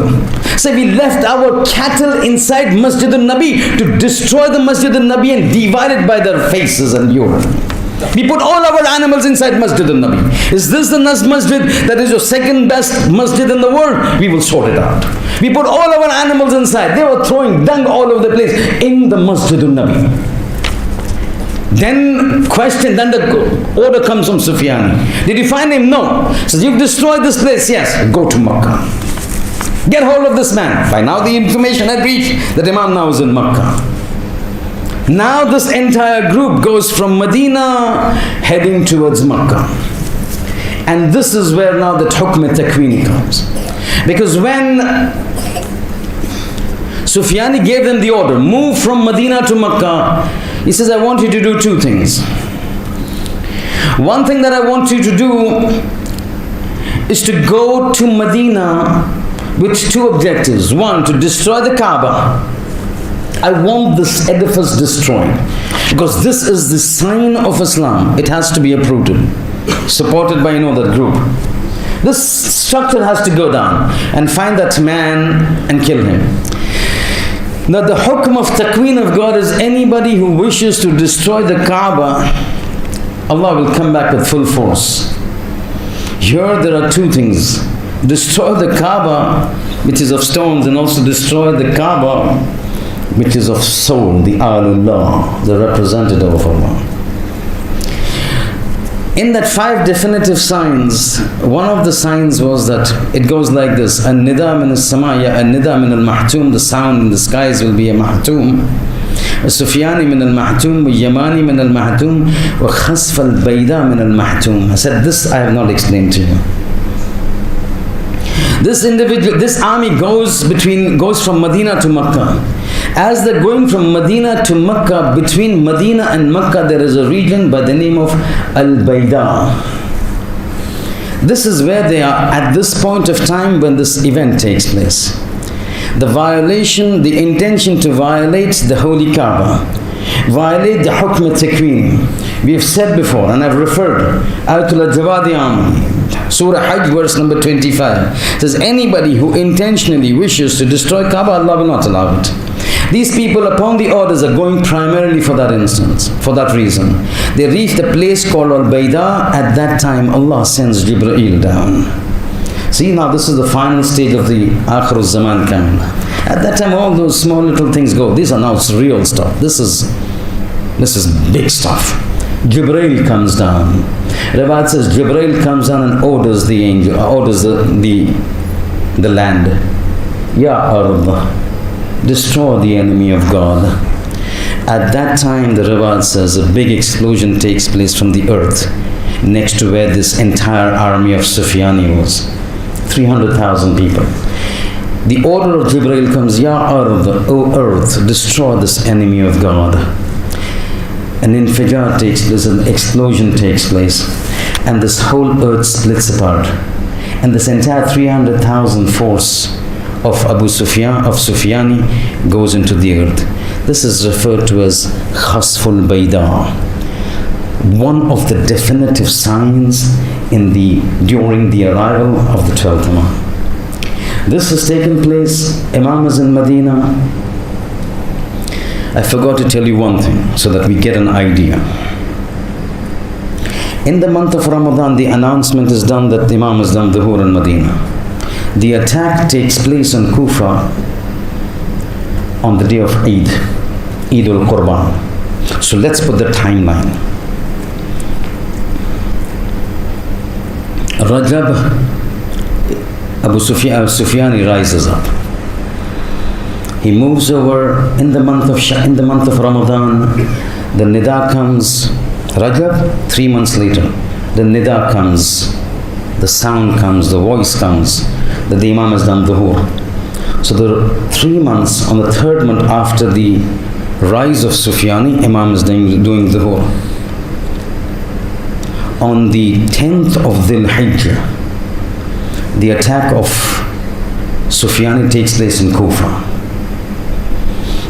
So we left our cattle inside Masjid al-Nabi to destroy the Masjid al-Nabi and divide it by their faces and urine. We put all our animals inside Masjid al-Nabi. Is this the masjid that is your second best masjid in the world? We will sort it out. We put all our animals inside. They were throwing dung all over the place in the Masjid al-Nabi. Then the order comes from Sufyan. Did you find him? No. Says, you've destroyed this place. Yes. Go to Makkah. Get hold of this man. By now the information had reached that Imam now is in Makkah. Now this entire group goes from Medina heading towards Makkah. And this is where now the hukm takwini comes. Because when Sufyani gave them the order, move from Medina to Makkah, he says, I want you to do two things. One thing that I want you to do is to go to Medina with two objectives. One, to destroy the Kaaba. I want this edifice destroyed because this is the sign of Islam. It has to be uprooted, supported by that group. This structure has to go down and find that man and kill him. Now the hukm of takween of God is anybody who wishes to destroy the Kaaba, Allah will come back with full force. Here there are two things. Destroy the Kaaba, which is of stones, and also destroy the Kaaba, which is of soul, the Alullah, the representative of Allah. In that 5 definitive signs, one of the signs was that it goes like this: An-nida min as-samaya, an-nida min al-mahtum, the sound in the skies will be a mahtum. Sufyani min al-mahtum, Yamani min al-mahtum, wa khasf al-bayda min al-mahtum. I said, this I have not explained to you. This army goes from Medina to Makkah. As they're going from Medina to Makkah, between Medina and Makkah there is a region by the name of Al-Bayda. This is where they are at this point of time when this event takes place. The violation, the intention to violate the holy Kaaba, violate the hukm al-takwini. We have said before, and I've referred, Ayatul Jawadi Amri, Surah Hajj, verse number 25, says anybody who intentionally wishes to destroy Kaaba, Allah will not allow it. These people upon the orders are going primarily for that instance, for that reason. They reach the place called Al-Bayda. At that time, Allah sends Jibreel down. See, now this is the final stage of the Akhir al-Zaman Kamil. At that time, all those small little things go. These are now real stuff. This is big stuff. Jibreel comes down. Riwayat says Jibreel comes down and orders the angel, orders the land. Ya Ard, destroy the enemy of God. At that time, the Riwayat says a big explosion takes place from the earth next to where this entire army of Sufyani was. 300,000 people. The order of Jibreel comes, Ya Ard, O earth, destroy this enemy of God. An infijar takes place, an explosion takes place, and this whole earth splits apart. And this entire 300,000 force of Abu Sufyan, of Sufyani, goes into the earth. This is referred to as Khasful Bayda, one of the definitive signs during the arrival of the 12th Imam. This has taken place, Imam is in Medina. I forgot to tell you one thing so that we get an idea. In the month of Ramadan, the announcement is done that the Imam has done Dhuhr in Medina. The attack takes place in Kufa on the day of Eid, Eid al-Qurban. So let's put the timeline. Rajab, Abu Sufyani rises up. He moves over in the month of Ramadan. The nida comes. Rajab, 3 months later, the nida comes, the sound comes, the voice comes that the Imam has done Dhuhr. So the 3 months, on the 3rd month after the rise of Sufyani, Imam is doing Dhuhr. On the 10th of Dhul Hijjah, the attack of Sufyani takes place in Kufa.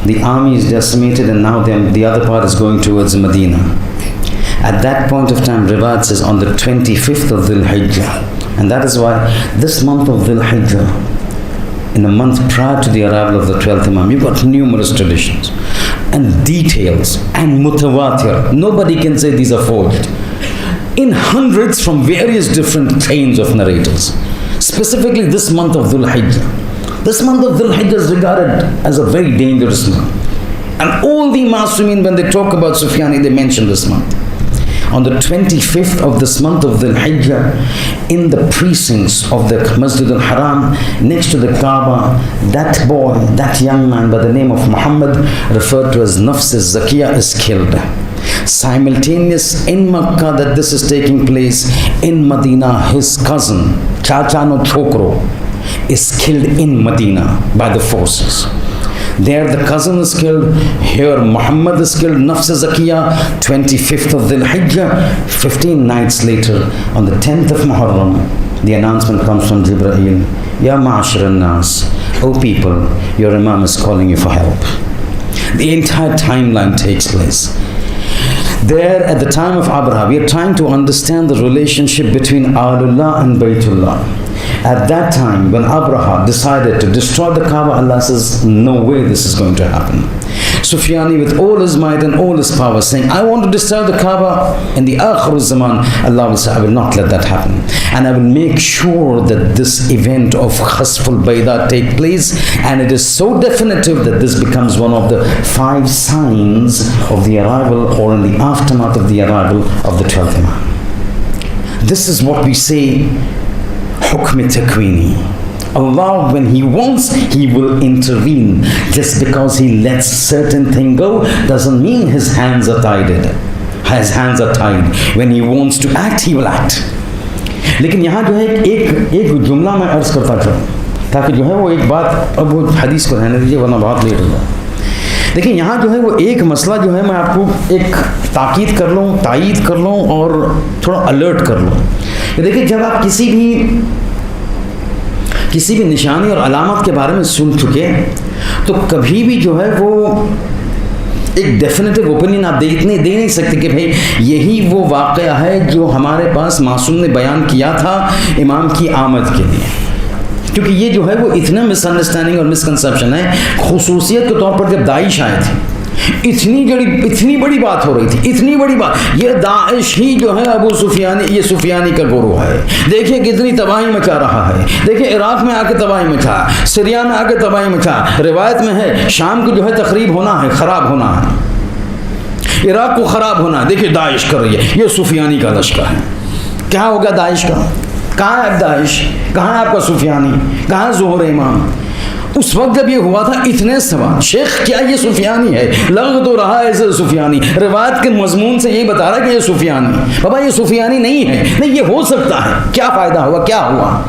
The army is decimated, and now the other part is going towards Medina. At that point of time, Riwayat says on the 25th of Dhul Hijjah. And that is why this month of Dhul Hijjah, in a month prior to the arrival of the 12th Imam, you've got numerous traditions and details and mutawatir. Nobody can say these are forged. In hundreds from various different chains of narrators. Specifically this month of Dhul Hijjah. This month of Dhul Hijjah is regarded as a very dangerous month. And all the Masumin, when they talk about Sufyani, they mention this month. On the 25th of this month of Dhul Hijjah, in the precincts of the Masjid al-Haram, next to the Kaaba, that boy, that young man by the name of Muhammad, referred to as Nafs al-Zakiyah, is killed. Simultaneous in Makkah that this is taking place, in Medina, his cousin, Chacha no Chokro, is killed in Medina by the forces. There the cousin is killed, here Muhammad is killed, Nafs Zakiyah, 25th of Dhul Hijjah. 15 nights later, on the 10th of Muharram, the announcement comes from Jibreel, Ya Ma'ashar al-Nas, O people, your Imam is calling you for help. The entire timeline takes place. There, at the time of Abraha, we are trying to understand the relationship between Alullah and Baytullah. At that time, when Abraha decided to destroy the Kaaba, Allah says, no way this is going to happen. Sufyani, with all his might and all his power, saying, I want to destroy the Kaaba. In the Akhir Zaman, Allah will say, I will not let that happen. And I will make sure that this event of Khasful Bayda take place. And it is so definitive that this becomes one of the 5 signs of the arrival, or in the aftermath of the arrival of the 12th Imam. This is what we say, Hukm Takwini. Allah, when He wants, He will intervene. Just because He lets certain thing go doesn't mean His hands are tied. His hands are tied. When He wants to act, He will act. लेकिन यहाँ जो है एक जुमला मैं अर्ज करता चलूँ ताकि जो है वो एक बात, अब वो हदीस को रहने दीजिए वरना बहुत लेट होगा। देखिए यहाँ जो है वो एक मसला जो है मैं आपको एक ताकीद कर लूँ और थोड़ा अलर्ट कर लूँ। देखिए जब आप کسی بھی نشانی اور علامت کے بارے میں سن چکے تو کبھی بھی جو ہے وہ ایک ڈیفینیٹو اوپینین آپ دے نہیں سکتے کہ بھئی یہی وہ واقعہ ہے جو ہمارے پاس معصوم نے بیان کیا تھا امام کی آمد کے لیے، کیونکہ یہ جو ہے وہ اتنا مس انڈرسٹینڈنگ اور مسکنسیپشن ہے. خصوصیت کے طور پر جب داعش آئے تھے اتنی بڑی بات ہو رہی تھی، اتنی بڑی بات، یہ داعش ہی جو ہے ابو سفیانی، یہ سفیانی کا گروہ ہے، دیکھیں کتنی تباہی مچا رہا ہے، دیکھیں عراق میں آ کے تباہی مچا، سیریا میں آ کے تباہی مچا، روایت میں ہے شام کو جو ہے تخریب ہونا ہے، خراب ہونا ہے، عراق کو خراب ہونا ہے، دیکھیں داعش کر رہی ہے، یہ سفیانی کا لشکر ہے. کیا ہوگا داعش کا؟ کہاں ہے داعش؟ کہاں ہے آپ کا سفیانی؟ کہاں ظہور امام؟ اس وقت جب یہ ہوا تھا اتنے سوال، شیخ کیا یہ سفیانی ہے؟ لگ تو رہا ہے ایسے سفیانی، روایت کے مضمون سے یہی بتا رہا ہے کہ یہ سفیانی. بابا یہ سفیانی نہیں ہے، نہیں یہ ہو سکتا ہے، کیا فائدہ ہوا، کیا ہوا؟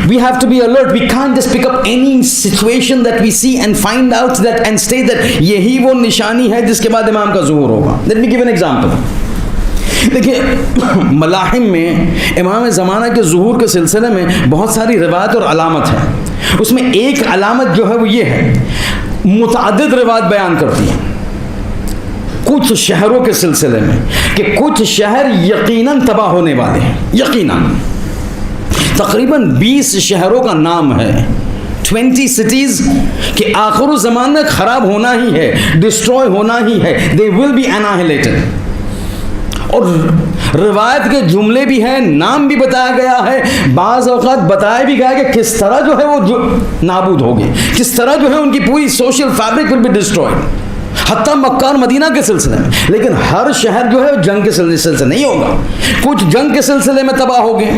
We have to be alert. We can't just pick up any situation that we see and find out that and state that یہی وہ نشانی ہے جس کے بعد امام کا ظہور ہوگا. Let me give an example. دیکھیں ملاحم میں امام زمانہ کے ظہور کے سلسلے میں بہت ساری روایت اور علامت ہیں. اس میں ایک علامت جو ہے وہ یہ ہے، متعدد روایت بیان کرتی ہیں کچھ شہروں کے سلسلے میں کہ کچھ شہر یقیناً تباہ ہونے والے ہیں. یقیناً تقریباً 20 شہروں کا نام ہے، 20 cities کہ آخر الزمان میں خراب ہونا ہی ہے، ڈسٹروائے ہونا ہی ہے. They will be annihilated. اور روایت کے جملے بھی ہیں، نام بھی بتایا گیا ہے، بعض اوقات بتایا بھی گیا کہ کس طرح جو ہے وہ نابود ہوگی، کس طرح جو ہے ان کی پوری social fabric will be destroyed، حتیٰ مکہ اور مدینہ کے سلسلے میں. لیکن ہر شہر جو ہے جنگ کے سلسلے نہیں ہوگا، کچھ جنگ کے سلسلے میں تباہ ہوگی،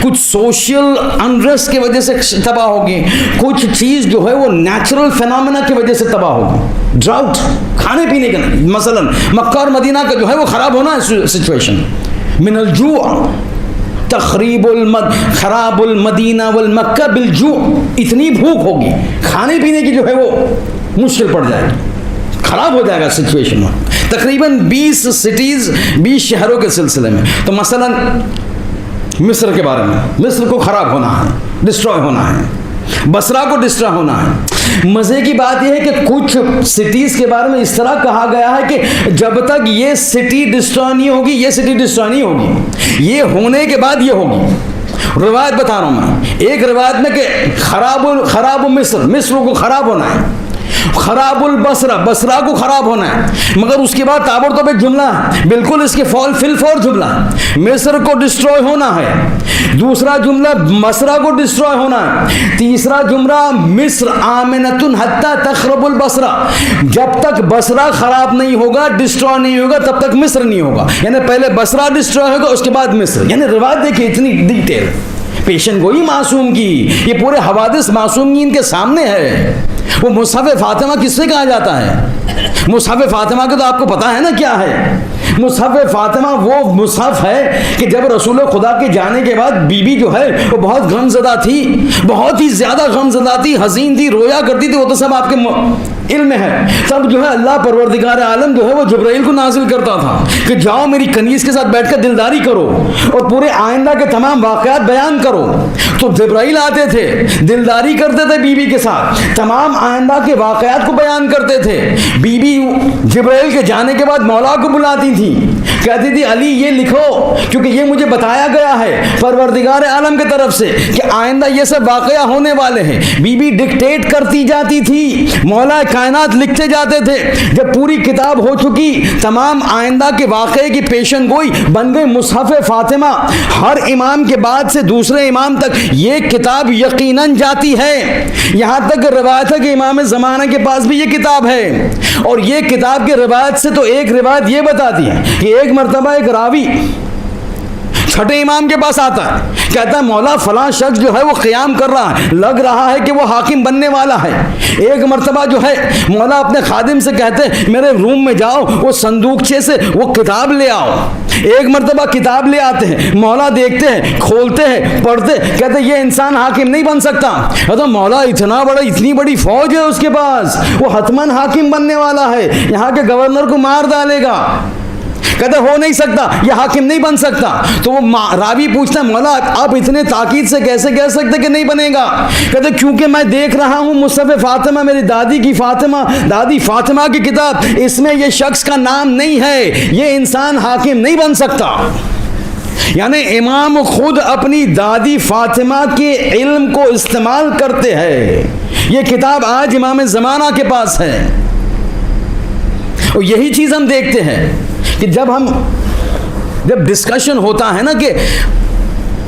کچھ سوشل انریسٹ کی وجہ سے تباہ ہوگی، کچھ چیز جو ہے وہ نیچرل فینامنا کی وجہ سے تباہ ہوگی. ڈراؤٹ، کھانے پینے کا نہیں، مثلا مکہ اور مدینہ کا جو ہے وہ خراب ہونا ہے سچویشن. من الجوع خراب المدینہ والمکہ بالجوع، اتنی بھوک ہوگی، کھانے پینے کی جو ہے وہ مشکل پڑ جائے گی، خراب ہو جائے گا سچویشن میں. تقریباً 20 سٹیز، 20 شہروں کے سلسلے میں. تو مثلا مصر کے بارے میں، مصر کو خراب ہونا ہے، ڈسٹروائے ہونا ہے، بصرہ کو ڈسٹروائے ہونا ہے. مزے کی بات یہ ہے کہ کچھ سٹیز کے بارے میں اس طرح کہا گیا ہے کہ جب تک یہ سٹی ڈسٹروائے نہیں ہوگی، یہ سٹی ڈسٹروائے نہیں ہوگی، یہ ہونے کے بعد یہ ہوگی. روایت بتا رہا ہوں میں، ایک روایت میں کہ خراب مصر کو خراب ہونا ہے، خراب بصرہ کو خراب ہونا ہے. مگر اس کے بعد تابر تو جملہ ہے، بالکل اس کے فور جملہ ہے، مصر کو ڈسٹروائے ہونا ہے. دوسرا جملہ بصرہ کو ڈسٹروائے ہونا ہے. تیسرا جملہ مصر آمنۃ حتی تخرب البصرہ، جب تک بصرہ خراب نہیں ہوگا، ڈسٹروائے نہیں ہوگا، تب تک مصر نہیں ہوگا. یعنی پہلے بصرہ ڈسٹروائے ہوگا، اس کے بعد مصر. یعنی روایت دیکھیں اتنی ڈیٹیل، پیشن گوئی معصوم کی، یہ پورے حوادث معصومین کے سامنے ہے. وہ مصحف فاطمہ کس سے کہا جاتا ہے؟ مصحف فاطمہ کا تو آپ کو پتا ہے نا کیا ہے. مصحف فاطمہ وہ مصحف ہے کہ جب رسول خدا کے جانے کے بعد بی بی جو ہے وہ بہت غم زدہ تھی، بہت ہی زیادہ غم زدہ تھی، حزین تھی، رویا کرتی تھی. وہ تو سب آپ کے علم میں ہے. تب جو ہے اللہ پروردگار عالم جو ہے وہ جبرائیل کو نازل کرتا تھا کہ جاؤ میری کنیز کے ساتھ بیٹھ کر دلداری کرو اور پورے آئندہ کے تمام واقعات بیان کرو. تو جبرائیل آتے تھے، دلداری کرتے تھے بیوی کے ساتھ، تمام آئندہ کے واقعات کو بیان کرتے تھے. بیوی جبرائیل کے جانے کے بعد مولا کو بلاتی تھی، کہتی تھی علی یہ لکھو کیونکہ یہ مجھے بتایا گیا ہے پروردگار عالم کی طرف سے کہ آئندہ یہ سب واقعہ ہونے والے ہیں. بیوی ڈکٹیٹ کرتی جاتی تھی، مولا کائنات لکھتے جاتے تھے. جب پوری کتاب ہو چکی، تمام آئندہ کے واقعے کی پیشن گوئی بن گئی مصحف فاطمہ. ہر امام کے بعد سے دوسرے امام تک یہ کتاب یقیناً جاتی ہے. یہاں تک روایت ہے کہ امام زمانہ کے پاس بھی یہ کتاب ہے. اور یہ کتاب کے روایت سے تو ایک روایت یہ بتاتی ہے کہ ایک مرتبہ ایک راوی چھٹے امام کے پاس آتا ہے، کہتا ہے مولا فلاں شخص جو ہے وہ قیام کر رہا ہے، لگ رہا ہے کہ وہ حاکم بننے والا ہے. ایک مرتبہ جو ہے مولا اپنے خادم سے کہتے ہیں میرے روم میں جاؤ، وہ صندوقچے سے وہ کتاب لے آؤ. ایک مرتبہ کتاب لے آتے ہیں، مولا دیکھتے ہیں، کھولتے ہیں، پڑھتے، کہتے ہیں یہ انسان حاکم نہیں بن سکتا. تو مولا اتنی بڑی فوج ہے اس کے پاس، وہ حتماً حاکم بننے والا ہے، یہاں کے گورنر کو مار ڈالے گا. کہتے ہو نہیں سکتا، یہ حاکم نہیں بن سکتا. تو وہ راوی پوچھتا ہے مولا آپ اتنے تاکید سے کیسے کہہ سکتے کہ نہیں بنے گا؟ کہتے کیونکہ میں دیکھ رہا ہوں مصحف فاطمہ، میری دادی کی دادی فاطمہ کی کتاب، اس میں یہ شخص کا نام نہیں ہے، یہ انسان حاکم نہیں بن سکتا. یعنی امام خود اپنی دادی فاطمہ کے علم کو استعمال کرتے ہیں. یہ کتاب آج امام زمانہ کے پاس ہے. اور یہی چیز ہم دیکھتے ہیں کہ جب ڈسکشن ہوتا ہے نا کہ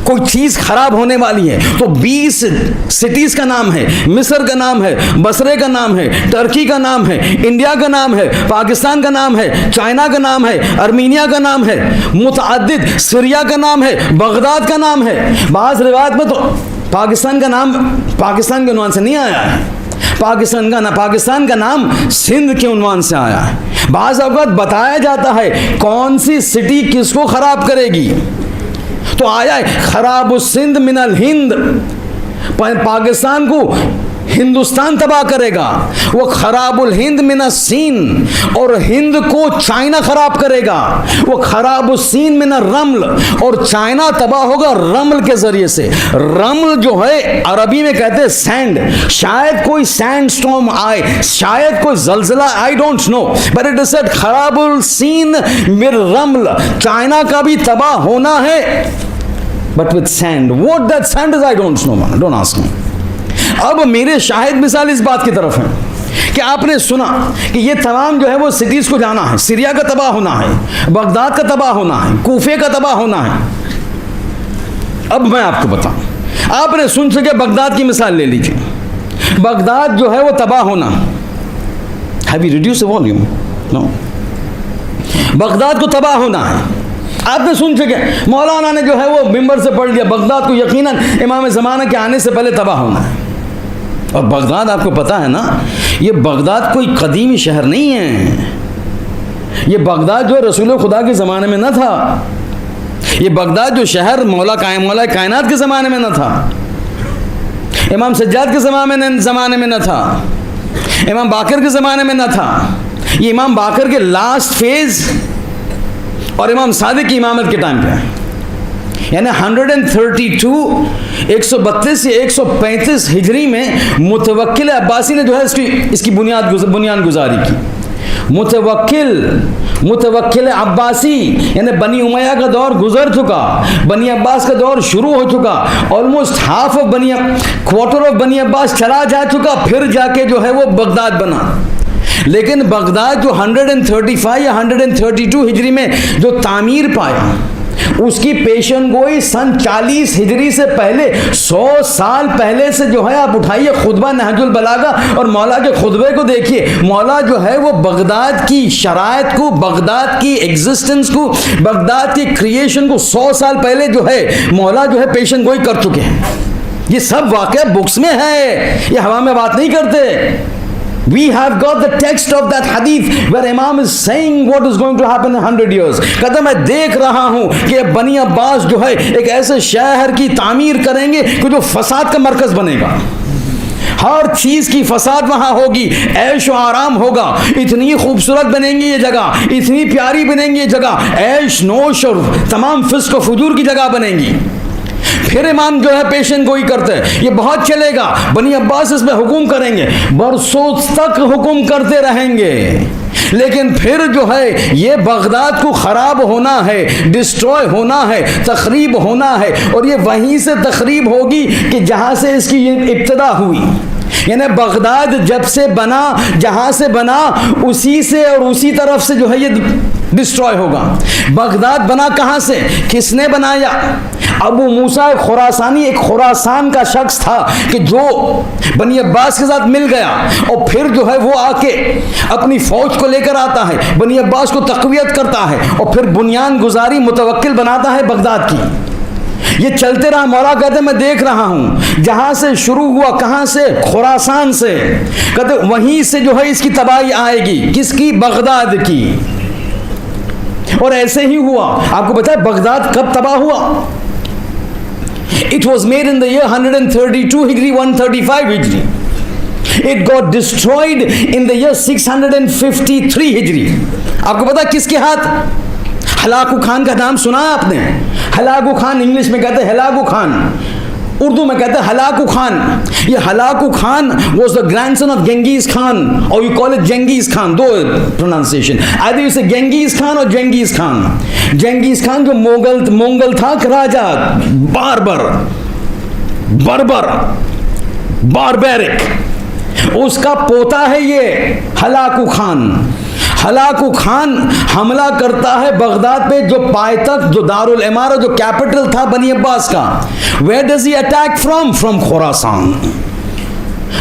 کوئی چیز خراب ہونے والی ہے تو 20 سٹیز کا نام ہے، مصر کا نام ہے، بصرے کا نام ہے، ترکی کا نام ہے، انڈیا کا نام ہے، پاکستان کا نام ہے، چائنا کا نام ہے، ارمینیا کا نام ہے، متعدد سیریا کا نام ہے، بغداد کا نام ہے. بعض روایت میں تو پاکستان کا نام پاکستان کے عنوان سے نہیں آیا ہے، پاکستان کا نام سندھ کے عنوان سے آیا ہے. بعض اوقات بتایا جاتا ہے کون سی سٹی کس کو خراب کرے گی، تو آیا ہے خراب السندھ من الہند، پاکستان کو ہندوستان تباہ کرے گا. وہ خراب الہند من السین، اور ہند کو چائنا خراب کرے گا. وہ خراب السین من الرمل، اور چائنا تباہ ہوگا رمل کے ذریعے سے. رمل جو ہے عربی میں کہتے ہیں سینڈ. شاید کوئی سینڈ سٹارم آئے، شاید کوئی زلزلہ، I don't know, but it is said خراب السین من رمل. چائنا کا بھی تباہ ہونا ہے but with sand. What that sand is I don't know man. Don't ask me. اب میرے شاہد مثال اس بات کی طرف ہیں کہ آپ نے سنا کہ یہ تمام جو ہے وہ سٹیز کو جانا ہے. سیریا کا تباہ ہونا ہے، بغداد کا تباہ ہونا ہے، کوفے کا تباہ ہونا ہے. اب میں آپ کو بتاؤں، آپ نے سن سکے بغداد کی مثال لے لیجیے. بغداد جو ہے وہ تباہ ہونا. Have you reduced the volume? No. Baghdad کو تباہ ہونا ہے. آپ نے سن چکے مولانا نے جو ہے وہ ممبر سے پڑھ لیا بغداد کو یقیناً امام زمانہ کے آنے سے پہلے تباہ ہونا ہے. اور بغداد آپ کو پتا ہے نا، یہ بغداد کوئی قدیمی شہر نہیں ہے. یہ بغداد جو رسول خدا کے زمانے میں نہ تھا. یہ بغداد جو شہر مولا کائنات کے زمانے میں نہ تھا، امام سجاد کے زمانے میں نہ تھا، امام باقر کے زمانے میں نہ تھا. یہ امام باقر کے لاسٹ فیز اور امام صادق کی امامت کے ٹائم پہ ہے. یعنی 132 یا 135 ہجری میں متوکل عباسی نے جو ہے اس کی بنیاد گزاری کی. متوکل عباسی یعنی بنی امیہ کا دور گزر چکا، بنی عباس کا دور شروع ہو چکا، آلموسٹ کوارٹر آف بنی عباس چلا جا چکا، پھر جا کے جو ہے وہ بغداد بنا. لیکن بغداد جو 135 یا 132 ہجری میں جو تعمیر پایا، اس کی پیشن گوئی سن 40 ہجری سے پہلے 100 سال پہلے سے جو ہے آپ اٹھائیے خطبہ نہج البلاغہ اور مولا کے خطبے کو دیکھیے. مولا جو ہے وہ بغداد کی شرائط کو، بغداد کی ایگزسٹنس کو، بغداد کی کریشن کو 100 سال پہلے جو ہے مولا جو ہے پیشن گوئی کر چکے ہیں. یہ سب واقعہ بکس میں ہے، یہ ہوا میں بات نہیں کرتے. We have got the text of that hadith where Imam is saying what is going to happen in 100 years. کہتا میں دیکھ رہا ہوں کہ بنی عباس جو ہے ایک ایسے شہر کی تعمیر کریں گے کہ جو فساد کا مرکز بنے گا. ہر چیز کی فساد وہاں ہوگی، عیش و آرام ہوگا. اتنی خوبصورت بنیں گی یہ جگہ، اتنی پیاری بنیں گی یہ جگہ، عیش نوش اور تمام فسق و فجور کی جگہ بنیں گی. پھر امام جو ہے پیشن گوئی کرتے ہیں یہ بہت چلے گا، بنی عباس اس میں حکم کریں گے، برسوں تک حکم کرتے رہیں گے. لیکن پھر جو ہے یہ بغداد کو خراب ہونا ہے، ڈسٹروائے ہونا ہے، تخریب ہونا ہے. اور یہ وہیں سے تخریب ہوگی کہ جہاں سے اس کی ابتدا ہوئی. یعنی بغداد جب سے بنا، جہاں سے بنا اسی سے اور اسی طرف سے جو ہے یہ ڈسٹروائے ہوگا. بغداد بنا کہاں سے، کس نے بنایا؟ ابو موسیٰ خراسانی ایک خراسان کا شخص تھا کہ جو بنی عباس کے ساتھ مل گیا اور پھر جو ہے وہ آ کے اپنی فوج کو لے کر آتا ہے، بنی عباس کو تقویت کرتا ہے اور پھر بنیاد گزاری متوکل بناتا ہے بغداد کی. یہ چلتے رہا. مولا کہتے میں دیکھ رہا ہوں جہاں سے شروع ہوا، کہاں سے، خراسان سے. کہتے وہیں سے جو ہے اس کی تباہی آئے گی. کس کی؟ بغداد کی. اور ایسے ہی ہوا. آپ کو پتا ہے بغداد کب تباہ ہوا؟ It was made in the year 132 Hijri, 135 Hijri. It got destroyed in the year 653 Hijri. آپ کو پتا کس کے ہاتھ؟ ہلاکو خان کا نام سنا ہے آپ نے؟ ہلاکو خان انگلش میں کہتے ہیں ہلاکو خان، اردو میں کہتے ہیں ہلاکو خان. یہ Hulagu Khan was the grandson of Genghis Khan, or you call it Genghis Khan, do pronunciation. either you say Genghis Khan or Genghis Khan. Genghis Khan جو مونگل تھا راجہ، Berber barbaric, اس کا پوتا ہے یہ ہلاکو خان. ہلاکو خان حملہ کرتا ہے Baghdad پہ، جو پائتخت، جو دارالامارہ، جو کیپٹل تھا بنی عباس کا. Where does he attack from? From خراسان.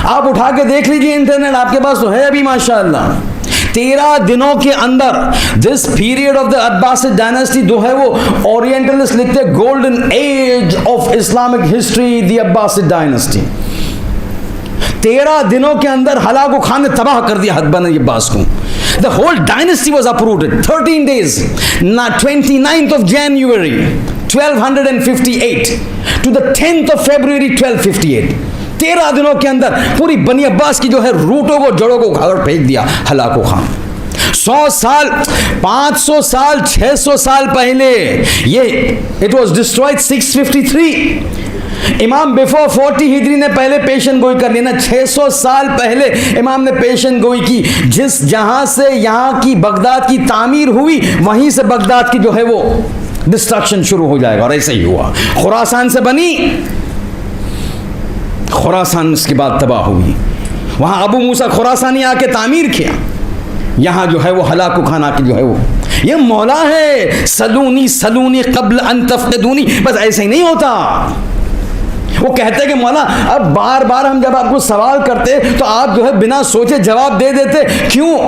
آپ اٹھا کے دیکھ لیجیے انٹرنیٹ، آپ کے پاس تو ہے ابھی ماشاءاللہ. 13 دنوں کے اندر دس period of the Abbasid dynasty جو ہے وہ اورینٹلسٹ لکھتے golden age of Islamic history, the Abbasid dynasty. 13 دنوں کے اندر ہلاکو خان نے تباہ کر دیا بنی عباس کو. The whole dynasty was uprooted. 13 days. 29th of January 1258 to the 10th of February 1258. 13 دنوں کے اندر پوری بنی عباس کی جو ہے روٹوں کو، جڑوں کو اکھاڑ پھینک دیا ہلاکو خان. 100 سال، 500 سال، 600 سال پہلے یہ it was destroyed 653. امام بیفور 40 ہجری نے پہلے پیشن گوئی کر لی نا. 600 سال پہلے امام نے پیشن گوئی کی. جس جہاں سے یہاں کی بغداد کی تعمیر ہوئی، وہیں سے بغداد کی جو ہے وہ ڈسٹرکشن شروع ہو جائے گا. اور ایسا ہی ہوا. خراسان سے بنی، خراسان اس کے بعد تباہ ہوئی. وہاں ابو موسیٰ خراسانی آ کے تعمیر کیا. یہاں جو ہے وہ ہلاکو خان آ کے جو ہے وہ یہ مولا ہے. سلونی قبل ان تفقدونی. بس ایسے ہی نہیں ہوتا. وہ کہتے ہیں کہ مولا اب بار بار ہم جب آپ کو سوال کرتے تو آپ جو ہے بنا سوچے جواب دے دیتے، کیوں؟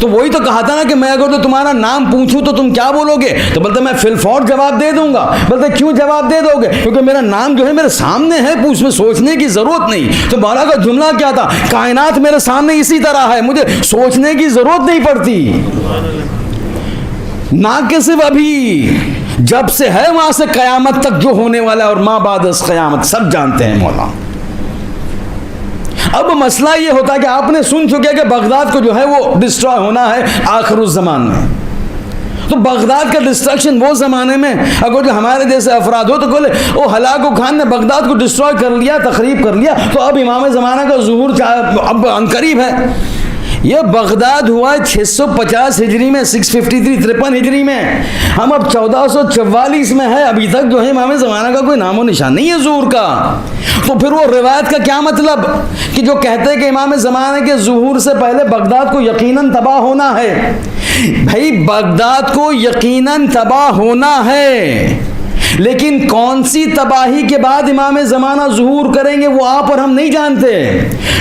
تو وہی تو کہا تھا نا کہ میں اگر تو تمہارا نام پوچھوں تو تم کیا بولو گے؟ تو بولتے میں فی الفور جواب دے دوں گا. بولتے کیوں جواب دے دو گے؟ کیونکہ میرا نام جو ہے میرے سامنے ہے، اس میں سوچنے کی ضرورت نہیں. تو مولا کا جملہ کیا تھا؟ کائنات میرے سامنے اسی طرح ہے، مجھے سوچنے کی ضرورت نہیں پڑتی. نہ کہ صرف ابھی، جب سے ہے وہاں سے قیامت تک جو ہونے والا ہے، اور ماں بعد از قیامت سب جانتے ہیں مولا. اب مسئلہ یہ ہوتا ہے کہ آپ نے سن چکے کہ بغداد کو جو ہے وہ ڈسٹرائے ہونا ہے آخر الزمان میں. تو بغداد کا ڈسٹرکشن وہ زمانے میں اگر جو ہمارے جیسے افراد ہو تو بولے وہ ہلاکو خان نے بغداد کو ڈسٹرائے کر لیا، تخریب کر لیا، تو اب امام زمانہ کا ظہور اب عنقریب ہے. یہ بغداد ہوا ہے 650 ہجری میں، 653 53 ہجری میں. ہم اب 1444 میں ہے، ابھی تک جو ہے امام زمانہ کا کوئی نام و نشان نہیں ہے ظہور کا. تو پھر وہ روایت کا کیا مطلب کہ جو کہتے ہیں کہ امام زمانہ کے ظہور سے پہلے بغداد کو یقیناً تباہ ہونا ہے؟ بھائی بغداد کو یقیناً تباہ ہونا ہے، لیکن کون سی تباہی کے بعد امام زمانہ ظہور کریں گے وہ آپ اور ہم نہیں جانتے.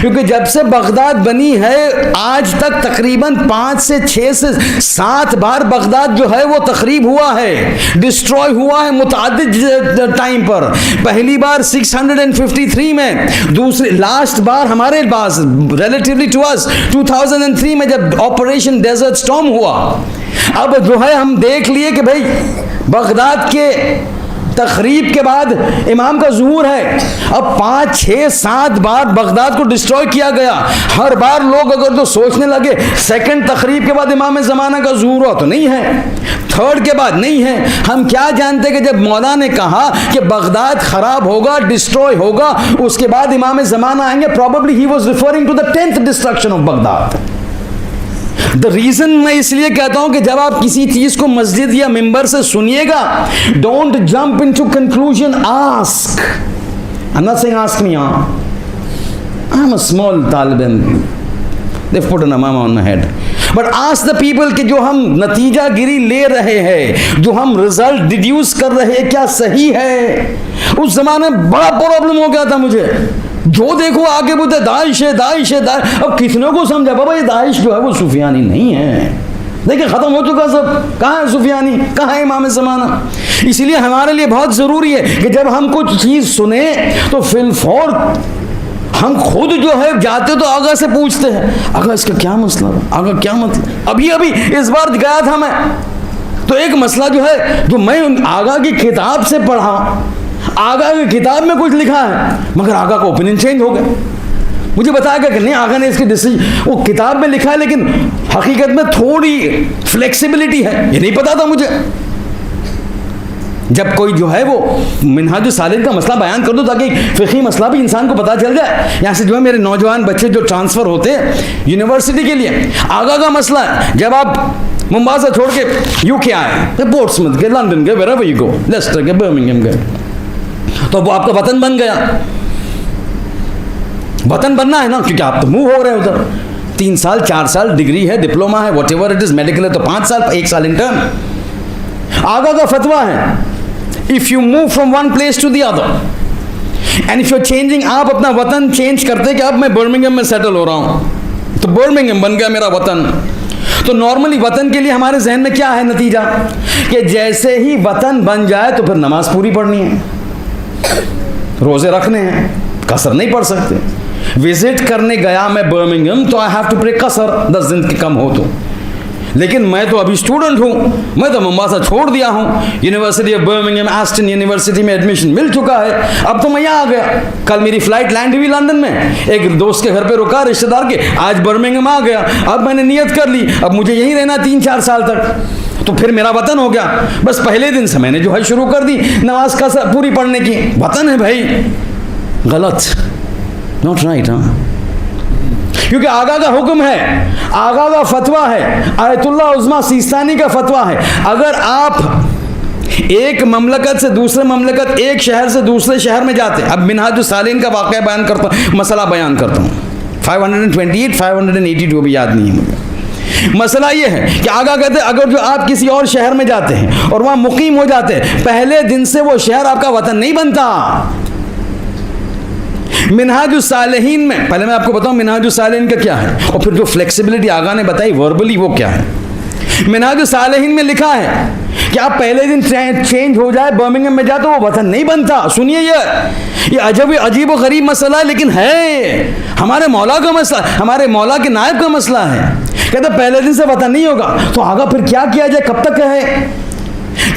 کیونکہ جب سے بغداد بنی ہے آج تک تقریباً 5 سے 6 سے 7 بار بغداد جو ہے وہ تخریب ہوا ہے، ڈسٹروائے ہوا ہے متعدد ٹائم پر. پہلی بار 653 میں، دوسری لاسٹ بار ہمارے پاس ریلیٹیولی ٹو اس 2003 میں جب آپریشن ڈیزرٹ سٹارم ہوا. اب جو ہے ہم دیکھ لیے کہ بھائی بغداد کے تخریب کے بعد امام کا ظہور ہے. اب 5 6 7 بار بغداد کو ڈسٹروائے کیا گیا. ہر بار لوگ اگر تو سوچنے لگے سیکنڈ تخریب کے بعد امام زمانہ کا ظہور ہوا تو نہیں ہے، تھرڈ کے بعد نہیں ہے. ہم کیا جانتے کہ جب مولا نے کہا کہ بغداد خراب ہوگا، ڈسٹروائے ہوگا، اس کے بعد امام زمانہ آئیں گے، probably he was referring to the 10th destruction of Baghdad. The reason میں اس لیے کہتا ہوں کہ جب آپ کسی چیز کو مسجد یا ممبر سے سنیے گا، don't jump into conclusion, ask. I'm not saying ask me, I'm a small طالب علم. They've put an amama on my head. But ask the people کہ جو ہم نتیجہ گیری لے رہے ہیں، جو ہم رزلٹ ڈیڈیوس کر رہے ہیں، کیا صحیح ہے؟ اس زمانے میں بڑا پرابلم ہو گیا تھا مجھے. جو دیکھو آگے بولتے داعش ہے، داعش ہے، داعش. اب کتنے کو سمجھا بابا یہ داعش جو ہے وہ سفیانی نہیں ہے. دیکھیں ختم ہو چکا سب. کہاں ہے سفیانی، کہاں ہے امام زمانہ؟ اس لیے ہمارے لیے بہت ضروری ہے کہ جب ہم کچھ چیز سنیں تو فی الفور ہم خود جو ہے جاتے تو آگا سے پوچھتے ہیں آگا اس کا کیا مسئلہ ہے، آگا کیا مطلب. ابھی اس بار گیا تھا میں تو ایک مسئلہ جو ہے جو میں آگا کی کتاب سے پڑھا، آگا کی کتاب میں کچھ لکھا ہے مگر آگا کا اوپینین چینج ہو گیا. مجھے بتایا گیا کہ نہیں آگا نے اس کی ڈیسیژن وہ کتاب میں لکھا ہے لیکن حقیقت میں تھوڑی فلیکسیبلٹی ہے، یہ نہیں پتا تھا مجھے. جب کوئی جو ہے وہ منہاج السالکین کا مسئلہ بیان کر دو تاکہ فقہی مسئلہ بھی انسان کو پتہ چل جائے. یہاں سے جو ہے میرے نوجوان بچے جو ٹرانسفر ہوتے ہیں یونیورسٹی کے لیے، آگا کا مسئلہ ہے. جب آپ ممبئی سے چھوڑ کے یو کے آئے، پورٹس مت گئے، لندن گئے، wherever you go، لیسٹر گئے، برمنگھم گئے، تو وہ آپ کا وطن بن گیا. وطن بننا ہے نا، کیونکہ آپ تو موو ہو رہے ہیں ادھر. 3 سال 4 سال ڈگری ہے، ڈپلوما ہے، what ever it is, medical ہے تو 5 سال، 1 سال انٹرن. آگا کا فتویٰ ہے if you move from one place to the other and if you're changing، آپ اپنا وطن چینج کرتے کہ اب میں برمنگھم میں سیٹل ہو رہا ہوں تو برمنگھم بن گیا میرا وطن. تو نارملی وطن کے لیے ہمارے ذہن میں کیا ہے نتیجہ کہ جیسے ہی وطن بن جائے تو پھر نماز پوری پڑھنی ہے، روزے رکھنے ہیں، قصر نہیں پڑھ سکتے. وزٹ کرنے گیا میں برمنگھم تو آئی ہیو ٹو پرے قصر 10 دن کے کم ہو تو. لیکن میں تو ابھی اسٹوڈنٹ ہوں، میں تو ممباسا چھوڑ دیا ہوں، university of Birmingham Aston university میں ایڈمیشن مل چکا ہے، اب تو میں یہاں آ گیا. کل میری فلائٹ لینڈ ہوئی لندن میں، ایک دوست کے گھر پہ رکا رشتہ دار کے، آج برمنگھم آ گیا. اب میں نے نیت کر لی اب مجھے یہیں رہنا 3-4 سال تک، تو پھر میرا وطن ہو گیا. بس پہلے دن سے میں نے جو ہے شروع کر دی نماز کا پوری پڑھنے کی. وطن ہے بھائی، غلط، ناٹ رائٹ. ہاں، کیونکہ آگا کا حکم ہے، آگا کا فتویٰ ہے، آیت اللہ عظمیٰ سیستانی کا فتویٰ ہے. اگر آپ ایک مملکت سے دوسرے مملکت، ایک شہر سے دوسرے شہر میں جاتے ہیں، اب منہاج السالکین کا واقعہ بیان کرتا ہوں، مسئلہ بیان کرتا ہوں، 528 582 بھی یاد نہیں ہے مجھے. مسئلہ یہ ہے کہ آگا کہتے ہیں اگر جو آپ کسی اور شہر میں جاتے ہیں اور وہاں مقیم ہو جاتے ہیں، پہلے دن سے وہ شہر آپ کا وطن نہیں بنتا. منہاج الصالحین میں پہلے میں آپ کو بتاؤں منہاج الصالحین کا کیا ہے، اور پھر جو فلیکسیبلٹی آگا نے بتائی وربلی وہ کیا ہے. منہاج الصالحین میں لکھا ہے کہ آپ پہلے دن چینج ہو جائے برمنگھم میں جائے تو وہ وطن نہیں بنتا. سنیے یہ عجیب و غریب مسئلہ ہے، لیکن ہے ہمارے مولا کا مسئلہ، ہمارے مولا کے نائب کا مسئلہ ہے. کہتے پہلے دن سے وطن نہیں ہوگا تو آگا پھر کیا کیا جائے، کب تک ہے.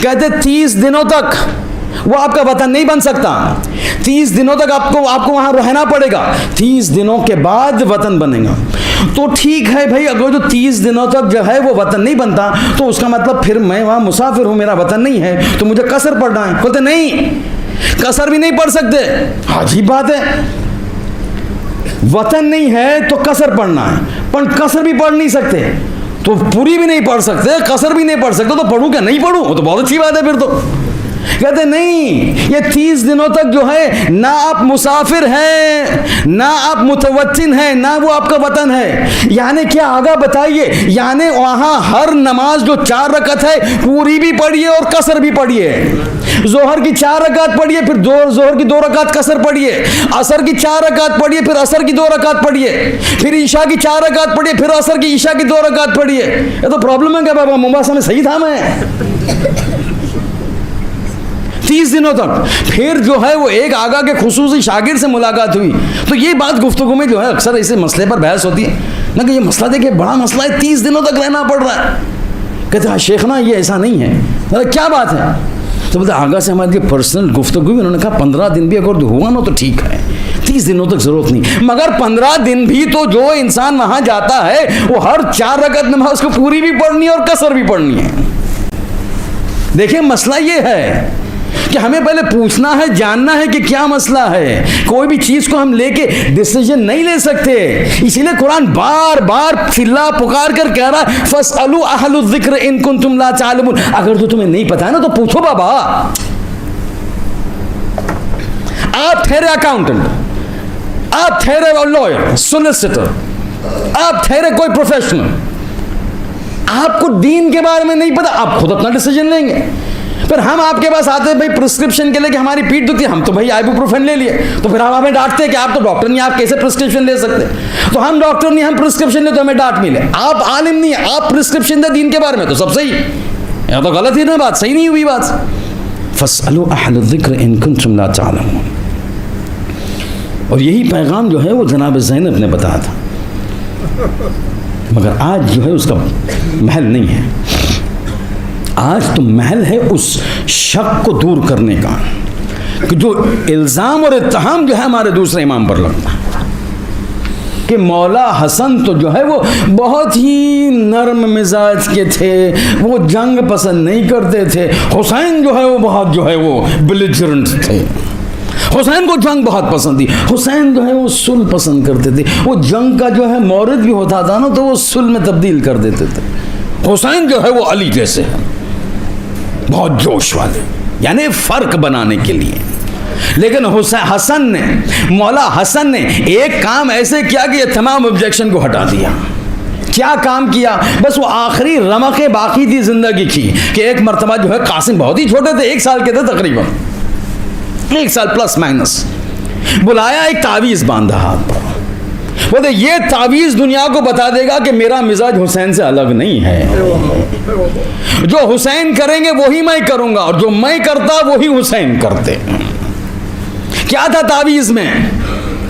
کہتے 30 دنوں تک وہ آپ کا وطن نہیں بن سکتا. 30 دنوں تک آپ کو وہاں رہنا پڑے گا، 30 دنوں کے بعد وطن بنے گا. تو ٹھیک ہے بھائی، اگر جو 30 دنوں تک جو ہے وہ وطن نہیں بنتا تو اس کا مطلب پھر میں وہاں مسافر ہوں، میرا وطن نہیں ہے تو مجھے قصر پڑھنا ہے. بولتے نہیں، قصر بھی نہیں پڑھ سکتے. عجیب بات ہے، وطن نہیں ہے تو قصر پڑھنا ہے، پر قصر بھی پڑھ نہیں سکتے تو پوری بھی نہیں پڑھ سکتے، قصر بھی نہیں پڑھ سکتے تو پڑھوں کیا نہیں پڑھوں، وہ تو بہت اچھی بات ہے. پھر تو کہتے نہیں، یہ 30 دنوں تک جو ہے نہ آپ مسافر ہیں، نہ آپ متوطن ہیں، نہ وہ آپ کا وطن ہے. یعنی کیا آگا بتائیے، یعنی وہاں ہر نماز جو 4 رکعت ہے پوری بھی پڑھیے اور قصر بھی پڑھیے. ظہر کی 4 رکعت پڑھیے، پھر ظہر کی 2 رکعت قصر پڑھیے، عصر کی 4 رکعت پڑھیے، پھر عصر کی 2 رکعت پڑھیے، پھر عشاء کی 4 رکعت پڑھیے، پھر عصر کی عشاء کی 2 رکعت پڑھیے. یہ تو پرابلم ہے کیا بابا، ممباسا میں صحیح تھا میں 30 دنوں تک. پھر جو ہے وہ ایک آگا کے خصوصی شاگرد سے ملاقات ہوئی تو یہ بات گفتگو میں جو ہے اکثر اسے مسئلے پر بحث ہوتی ہے نا کہ یہ مسئلہ دیکھیں بڑا مسئلہ ہے، 30 دنوں تک رہنا پڑ رہا ہے. کہتے ہیں شیخنا یہ ایسا نہیں ہے. کیا بات ہے؟ تو بولتے آگا سے ہماری پرسنل گفتگو ہوئی، انہوں نے کہا 15 دن بھی اگر ہوا نا تو ٹھیک ہے، 30 دنوں تک ضرورت نہیں. مگر 15 دن بھی تو جو انسان وہاں جاتا ہے وہ ہر 4 رکعت نماز کو پوری بھی پڑھنی ہے اور قصر بھی پڑھنی ہے. دیکھیں مسئلہ یہ ہے کہ ہمیں پہلے پوچھنا ہے، جاننا ہے کہ کیا مسئلہ ہے. کوئی بھی چیز کو ہم لے کے ڈیسیژن نہیں لے سکتے. اسی لیے قرآن بار بار چلا پکار کر کہہ رہا ہے فَاسْأَلُوا أَهْلَ الذِّكْرِ إِن كُنتُمْ لَا تَعْلَمُونَ. اگر تو تمہیں نہیں پتا ہے نا تو پوچھو بابا. آپ ٹھہرے اکاؤنٹنٹ، آپ ٹھہرے لائر، سولیسیٹر، آپ ٹھہرے کوئی پروفیشنل، آپ کو دین کے بارے میں نہیں پتا، آپ خود اپنا ڈیسیژن لیں گے. پھر ہم آپ کے پاس آتے ہیں بھائی پرسکرپشن کے لے کے ہماری پیٹ دکھتی ہے، ہم تو بھائی آئیبوپروفین لے لیے، تو پھر ہم ہمیں ڈانٹتے ہیں کہ آپ تو ڈاکٹر نہیں، آپ کیسے پرسکرپشن لے سکتے. تو ہم ڈاکٹر نہیں، ہم پرسکرپشن لے تو ہمیں ڈانٹ ملے. آپ عالم نہیں ہیں، آپ پرسکرپشن دے دین کے بارے میں تو سب صحیح، یا تو غلط ہی نا، بات صحیح نہیں ہوئی بات. فَاسْأَلُوا أَهْلَ الذِّكْرِ إِن كُنتُمْ لَا تَعْلَمُونَ. اور یہی پیغام جو ہے وہ جناب زینب نے بتایا تھا، مگر آج جو ہے اس کا محل نہیں ہے. آج تو محل ہے اس شک کو دور کرنے کا کہ جو الزام اور اتہام جو ہے ہمارے دوسرے امام پر لگتا ہے کہ مولا حسن تو جو ہے وہ بہت ہی نرم مزاج کے تھے، وہ جنگ پسند نہیں کرتے تھے. حسین جو ہے وہ بہت جو ہے وہ بلیجرنٹ تھے. حسین کو جنگ بہت پسند تھی. حسین جو ہے وہ صلح پسند کرتے تھے. وہ جنگ کا جو ہے مورد بھی ہوتا تھا نا تو وہ صلح میں تبدیل کر دیتے تھے. حسین جو ہے وہ علی جیسے ہیں، بہت جوش والے، یعنی فرق بنانے کے لیے. لیکن حسن نے، مولا حسن نے ایک کام ایسے کیا کہ یہ تمام آبجیکشن کو ہٹا دیا. کیا کام کیا؟ بس وہ آخری رمقیں باقی تھی زندگی کی کہ ایک مرتبہ جو ہے، قاسم بہت ہی چھوٹے تھے، 1 سال کے تھے تقریباً، 1 سال پلس مائنس، بلایا، ایک تعویذ باندھا ہاتھ پر. بولے یہ تعویذ دنیا کو بتا دے گا کہ میرا مزاج حسین سے الگ نہیں ہے. جو حسین کریں گے وہی میں کروں گا، اور جو میں کرتا وہی حسین کرتے. کیا تھا تعویذ میں؟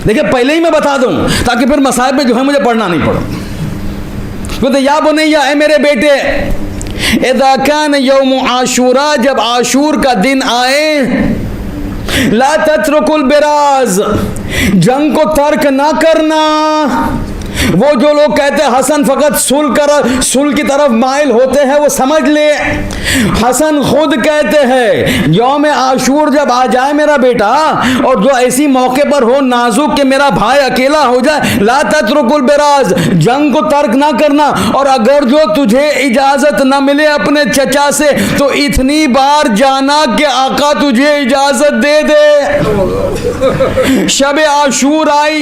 دیکھیں پہلے ہی میں بتا دوں تاکہ پھر مصائب میں جو ہے مجھے پڑھنا نہیں پڑے. بولے یا بنیا، اے میرے بیٹے، اذا کان یوم عاشورا، جب عاشور کا دن آئے، لا تترک البراز، جنگ کو ترک نہ کرنا. وہ جو لوگ کہتے ہیں حسن فقط صلح کی طرف مائل ہوتے ہیں، وہ سمجھ لے حسن خود کہتے ہیں یوم عاشور جب آ جائے میرا بیٹا، اور جو ایسی موقع پر ہو نازک کہ میرا بھائی اکیلا ہو جائے، لا تترک البراز، جنگ کو ترک نہ کرنا. اور اگر جو تجھے اجازت نہ ملے اپنے چچا سے تو اتنی بار جانا کہ آقا تجھے اجازت دے دے. شب عاشور آئی،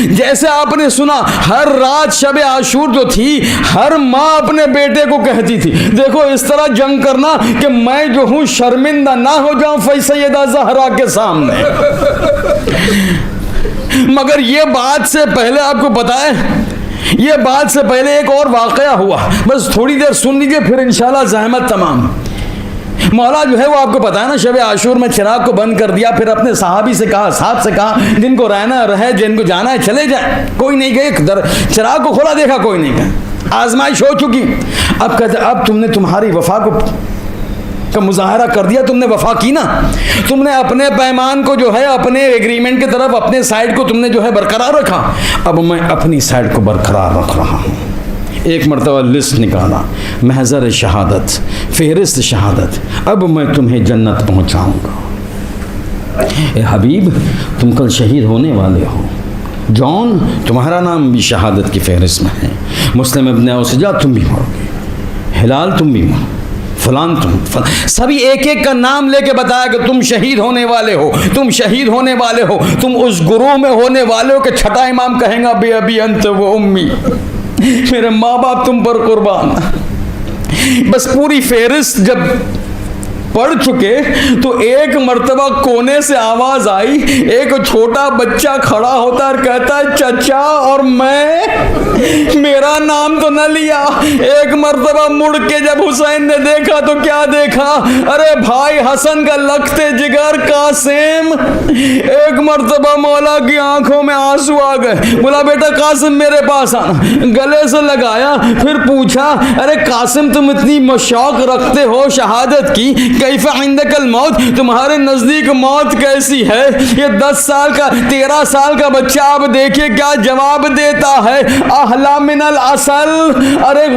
جیسے آپ نے سنا ہر رات شب عاشور جو تھی، ہر ماں اپنے بیٹے کو کہتی تھی دیکھو اس طرح جنگ کرنا کہ میں جو ہوں شرمندہ نہ ہو جاؤں سیدہ زہرا کے سامنے. مگر یہ بات سے پہلے آپ کو پتا ہے، یہ بات سے پہلے ایک اور واقعہ ہوا، بس تھوڑی دیر سن لیجئے پھر انشاءاللہ زحمت تمام. مولا جو ہے وہ آپ کو پتا ہے نا، شب عاشور میں چراغ کو بند کر دیا، پھر اپنے صحابی سے کہا، صاحب سے کہا جن کو رہنا رہے، جن کو جانا ہے چلے جائیں. کوئی نہیں گئے، چراغ کو کھولا دیکھا کوئی نہیں گئے. آزمائش ہو چکی. اب کہتے اب تم نے تمہاری وفا کا مظاہرہ کر دیا، تم نے وفا کی نا، تم نے اپنے پیمان کو جو ہے، اپنے ایگریمنٹ کی طرف، اپنے سائڈ کو تم نے جو ہے برقرار رکھا. اب میں اپنی سائڈ کو برقرار رکھ رہا ہوں. ایک مرتبہ لسٹ نکالا، محضر شہادت، فہرست شہادت، اب میں تمہیں جنت پہنچاؤں گا. اے حبیب تم کل شہید ہونے والے ہو. جون تمہارا نام بھی شہادت کی فہرست میں ہے. مسلم ابن اوسجا تم بھی مرو گے. ہلال تم بھی مرو، فلان تم، سبھی ایک ایک کا نام لے کے بتایا کہ تم شہید ہونے والے ہو، تم شہید ہونے والے ہو، تم اس گروہ میں ہونے والے ہو کہ چھٹا امام کہیں گا بے ابی انت و امی، میرے ماں باپ تم پر قربان. بس پوری فہرست جب پڑھ چکے تو ایک مرتبہ کونے سے آواز آئی، ایک چھوٹا بچہ کھڑا ہوتا اور کہتا ہے چچا، اور میں میرا نام تو نہ لیا. ایک مرتبہ مڑ کے جب حسین نے دیکھا تو کیا دیکھا، ارے بھائی حسن کا لختے جگر قاسم. ایک مرتبہ مولا کی آنکھوں میں آنسو آ گئے. بولا بیٹا قاسم میرے پاس آنا. گلے سے لگایا، پھر پوچھا ارے قاسم تم اتنی شوق رکھتے ہو شہادت کی، کیف عندک الموت، تمہارے نزدیک موت کیسی ہے؟ یہ 10 سال کا 13 سال کا بچہ آپ دیکھیں کیا جواب دیتا ہے، احلا من العسل، ارے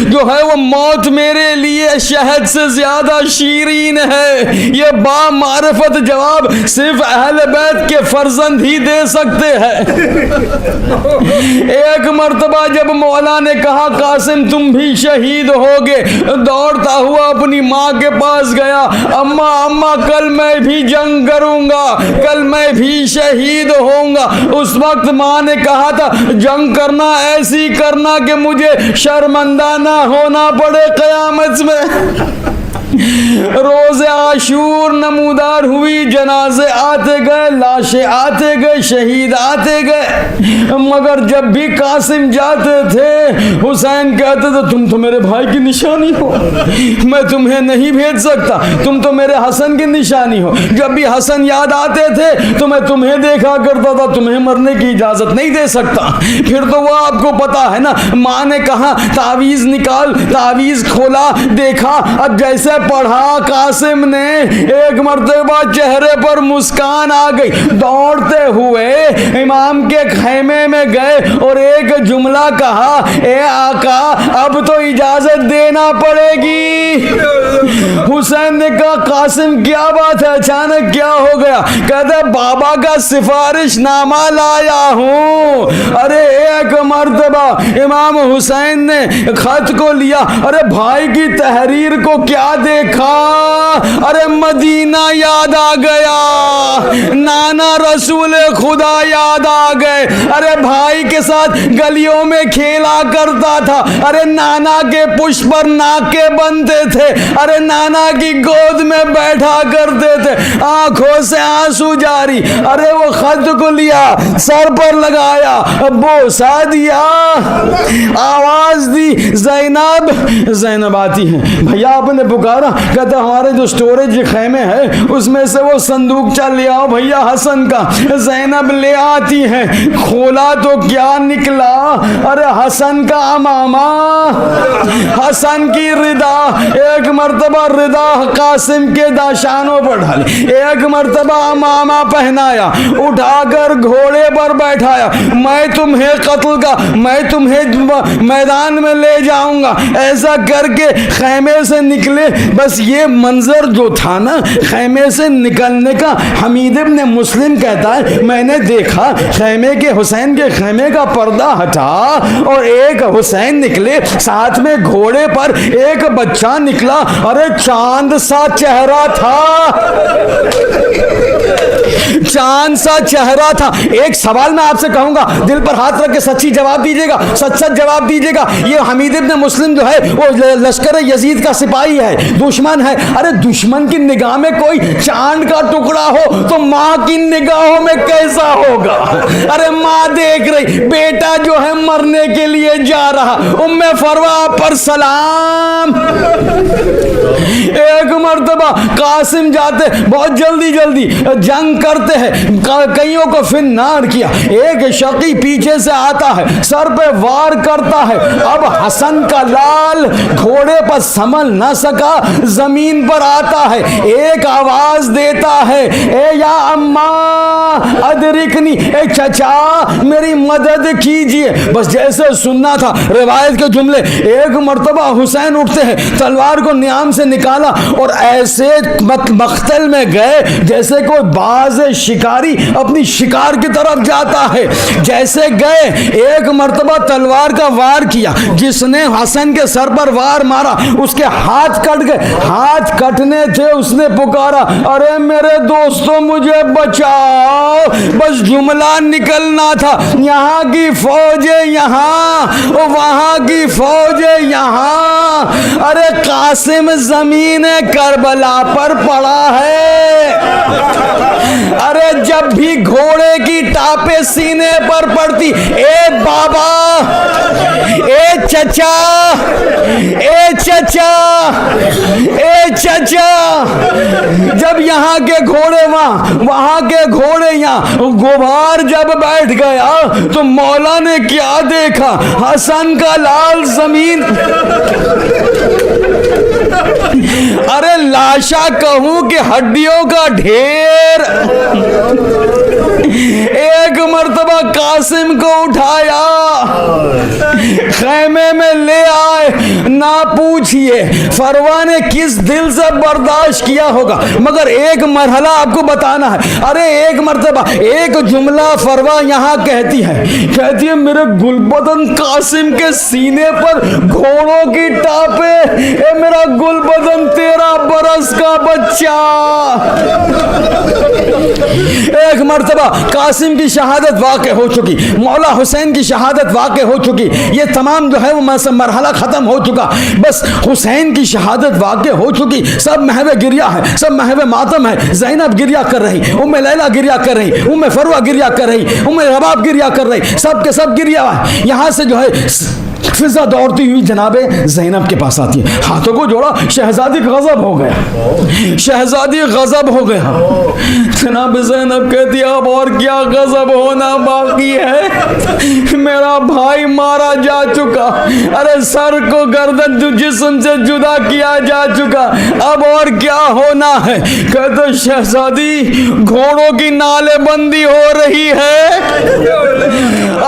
جو ہے وہ موت میرے لیے شہد سے زیادہ شیرین ہے. یہ با معرفت جواب صرف اہل بیت کے فرزند ہی دے سکتے ہیں. ایک مرتبہ جب مولا نے کہا قاسم تم بھی شہید ہوگے، دوڑتا ہوا اپنی ماں کے پاس گیا، اماں کل میں بھی جنگ کروں گا، کل میں بھی شہید ہوں گا. اس وقت ماں نے کہا تھا جنگ کرنا ایسی کرنا کہ مجھے شرمندہ نہ ہونا پڑے قیامت میں. روز عاشور نمودار ہوئی، جنازے آتے گئے، لاشیں آتے گئے، شہید آتے گئے. مگر جب بھی قاسم جاتے تھے حسین کہتے تھے تم تو میرے بھائی کی نشانی ہو، میں تمہیں نہیں بھیج سکتا، تم تو میرے حسن کی نشانی ہو. جب بھی حسن یاد آتے تھے تو میں تمہیں دیکھا کرتا تھا، تمہیں مرنے کی اجازت نہیں دے سکتا. پھر تو وہ آپ کو پتا ہے نا، ماں نے کہا تعویذ نکال، تعویذ کھولا، دیکھا، اب جیسے پڑھا قاسم نے, ایک مرتبہ چہرے پر مسکان آ گئی, دوڑتے ہوئے امام کے خیمے میں گئے اور ایک جملہ کہا, اے آقا اب تو اجازت دینا پڑے گی. حسین نے کہا قاسم کیا بات ہے, اچانک کیا ہو گیا؟ کہتے بابا کا سفارش نامہ لایا ہوں. ارے ایک مرتبہ امام حسین نے خط کو لیا, ارے بھائی کی تحریر کو کیا دیکھا, ارے مدینہ یاد آ گیا, نانا رسول خدا یاد آ گئے. ارے بھائی کے ساتھ گلیوں میں کھیلا کرتا تھا, ارے نانا کے پشت پر ناکے بنتے تھے, ارے نانا کی گود میں بیٹھا کرتے تھے, آنکھوں سے آنسو جاری. ارے وہ خط کو لیا, سر پر لگایا, بوسا دیا, آواز دی, زینب. زینب آتی ہیں, بھیا آپ نے پکارا؟ کہتا ہمارے جو سٹوریج خیمے ہے اس میں سے وہ صندوق چل لے آؤ بھیا حسن کا. زینب لے آتی ہیں, کھولا تو کیا نکلا, ارے حسن کا امامہ, حسن کی ردا. ایک مرتبہ ردا قاسم کے داشانوں پر ڈالی, ایک مرتبہ امامہ پہنایا, اٹھا کر گھوڑے پر بیٹھایا, میں تمہیں قتل کا, میں تمہیں میدان میں لے جاؤں گا. ایسا کر کے خیمے سے نکلے. بس یہ منظر جو تھا نا خیمے سے نکلنے کا, حمید ابن مسلم کہتا ہے میں نے دیکھا خیمے کے, حسین کے خیمے کا پردہ ہٹا اور ایک حسین نکلے, ساتھ میں گھوڑے پر ایک بچہ نکلا. ارے چاند سا چہرہ تھا, چاند سا چہرہ تھا. ایک سوال میں آپ سے کہوں گا, دل پر ہاتھ رکھ کے سچی جواب دیجیے گا, سچ سچ جواب دیجیے گا. یہ حمید ابن مسلم جو ہے وہ لشکر یزید کا سپاہی ہے, دشمن ہے. ارے دشمن کی نگاہ میں کوئی چاند کا ٹکڑا ہو تو ماں کی نگاہوں میں کیسا ہوگا؟ ارے ماں دیکھ رہی, بیٹا جو ہے مرنے کے لیے جا رہا, ام فروا پر سلام. ایک مرتبہ قاسم جاتے, بہت جلدی جلدی جنگ کرتے ہیں, کئیوں کو فنار کیا. ایک شقی پیچھے سے آتا ہے, سر پہ وار کرتا ہے. اب حسن کا لال گھوڑے پر سنبھل نہ سکا, زمین پر آتا ہے, ایک آواز دیتا ہے, اے یا اماں ادرکنی, اے چچا میری مدد کیجئے. بس جیسے سننا تھا روایت کے جملے. ایک مرتبہ حسین اٹھتے ہیں, تلوار کو نیام سے نکالا اور ایسے مقتل میں گئے جیسے کوئی باز شکاری اپنی شکار کی طرف جاتا ہے. جیسے گئے ایک مرتبہ تلوار کا وار کیا, جس نے حسن کے سر پر وار مارا اس کے ہاتھ کٹ گئے. ہاتھ کٹنے تھے, اس نے پکارا, ارے میرے دوستوں مجھے بچاؤ. بس جملہ نکلنا تھا, یہاں کی فوجیں یہاں, وہاں کی فوجیں یہاں. ارے قاسم زمین کربلا پر پڑا ہے. ارے جب بھی گھوڑے کی ٹاپیں سینے پر پڑتی, اے بابا, اے چچا, اے چچا, اے چچا. جب یہاں کے گھوڑے وہاں کے گھوڑے یہاں, غبار جب بیٹھ گیا تو مولا نے کیا دیکھا, حسن کا لال زمین. ارے لاشا کہوں کہ ہڈیوں کا ڈھیر. ایک مرتبہ قاسم کو اٹھایا, خیمے میں لے آئے. نہ پوچھئے فروا نے کس دل سے برداشت کیا ہوگا, مگر ایک مرحلہ آپ کو بتانا ہے. ارے ایک مرتبہ ایک جملہ فروا یہاں کہتی ہے میرے گلبدن قاسم کے سینے پر گھوڑوں کی ٹاپیں, اے میرا گلبدن 13 برس کا بچہ. ایک مرتبہ قاسم کی شہادت واقع ہو چکی, مولا حسین کی شہادت واقع ہو چکی. یہ تمام جو ہے وہ مرحلہ ختم ہو چکا. بس حسین کی شہادت واقع ہو چکی. سب محو گریہ ہے, سب محو ماتم ہے. زینب گریہ کر رہی, ام لیلہ گریہ کر رہی, ام فروہ گریہ کر رہی, ام رباب گریہ کر رہی, سب کے سب گریہ ہے. یہاں سے جو ہے فضا دوڑتی ہوئی جناب زینب کے پاس آتی ہے، ہاتھوں کو جوڑا، شہزادی غضب ہو گیا، شہزادی غضب ہو گیا. جناب زینب کہتی ہے اب اور کیا غضب ہونا باقی ہے، میرا بھائی مارا جا چکا، ارے سر کو گردن جسم سے جدا کیا جا چکا، اب اور کیا ہونا ہے. کہتے شہزادی گھوڑوں کی نالے بندی ہو رہی ہے،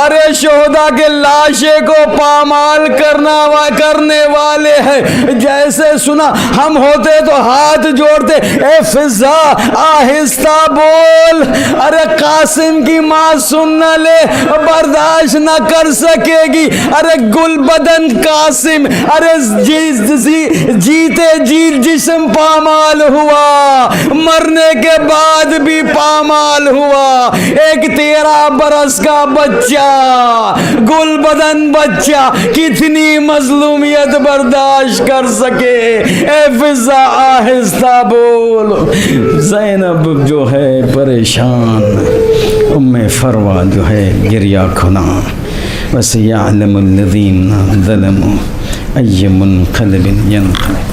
ارے شہدا کے لاشے کو پامال کرنے والے ہیں. جیسے سنا ہم ہوتے تو ہاتھ جوڑتے، اے فضا آہستہ بول، ارے قاسم کی ماں سن نہ لے برداشت نہ کر سکے گی. ارے گل بدن قاسم، ارے جیتے جیت جسم پامال ہوا، مرنے کے بعد بھی پامال ہوا. ایک 13 برس کا بچہ، گل بدن بچہ کتنی مظلومیت برداشت کر سکے. اے فضا آہستہ بول. زینب جو ہے پریشان، ام فروا جو ہے گریا کھنا. وَسَيَعْلَمُ الَّذِينَ ظَلَمُوا أَيَّ مُنْقَلِبٍ يَنْقَلِبُ.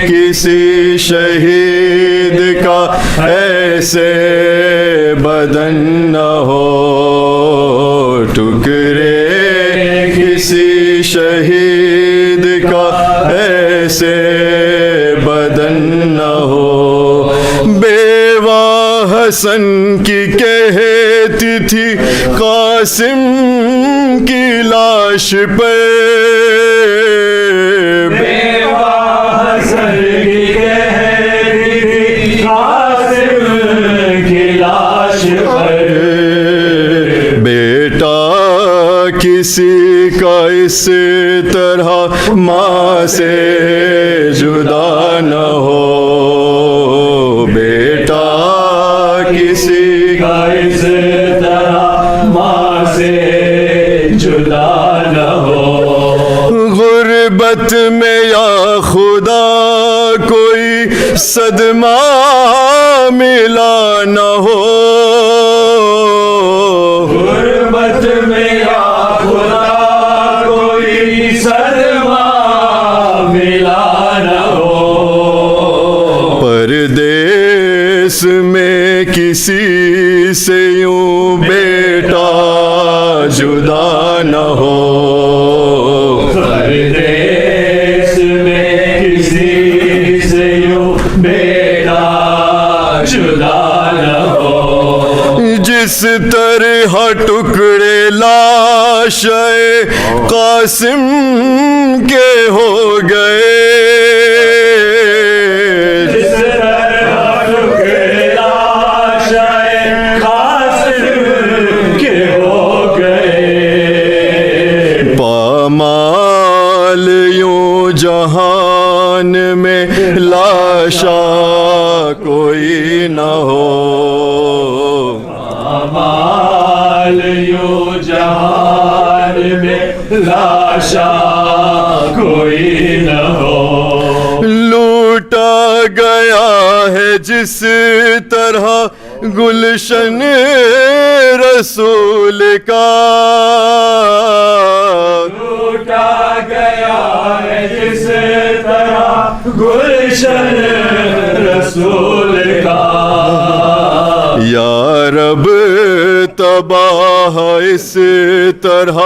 کسی شہید کا ایسے بدن نہ ہو ٹکڑے، کسی شہید کا ایسے بدن نہ ہو. بیوہ حسن کی کہتی تھی قاسم کی لاش پہ، کسی کا اس طرح ماں سے جدا نہ ہو. بیٹا کسی کا اس طرح ماں سے جدا نہ ہو. غربت میں یا خدا کوئی صدمہ ملا نہ ہو. غربت میں پردیس میں کسی سے یوں بیٹا جدا نہ ہو. پردیس میں کسی سے یوں بیٹا جدا نہ ہو. جس طرح ٹکڑے لاش قاسم کے ہو گئے، جہان میں لاشا کوئی نہ ہو. امال یوں جہان میں لاشا کوئی نہ ہو. لوٹا گیا ہے جس طرح گلشن رسول کا، لوٹا گیا ہے جس طرح گلشن رسول کا. یا رب تباہ اس طرح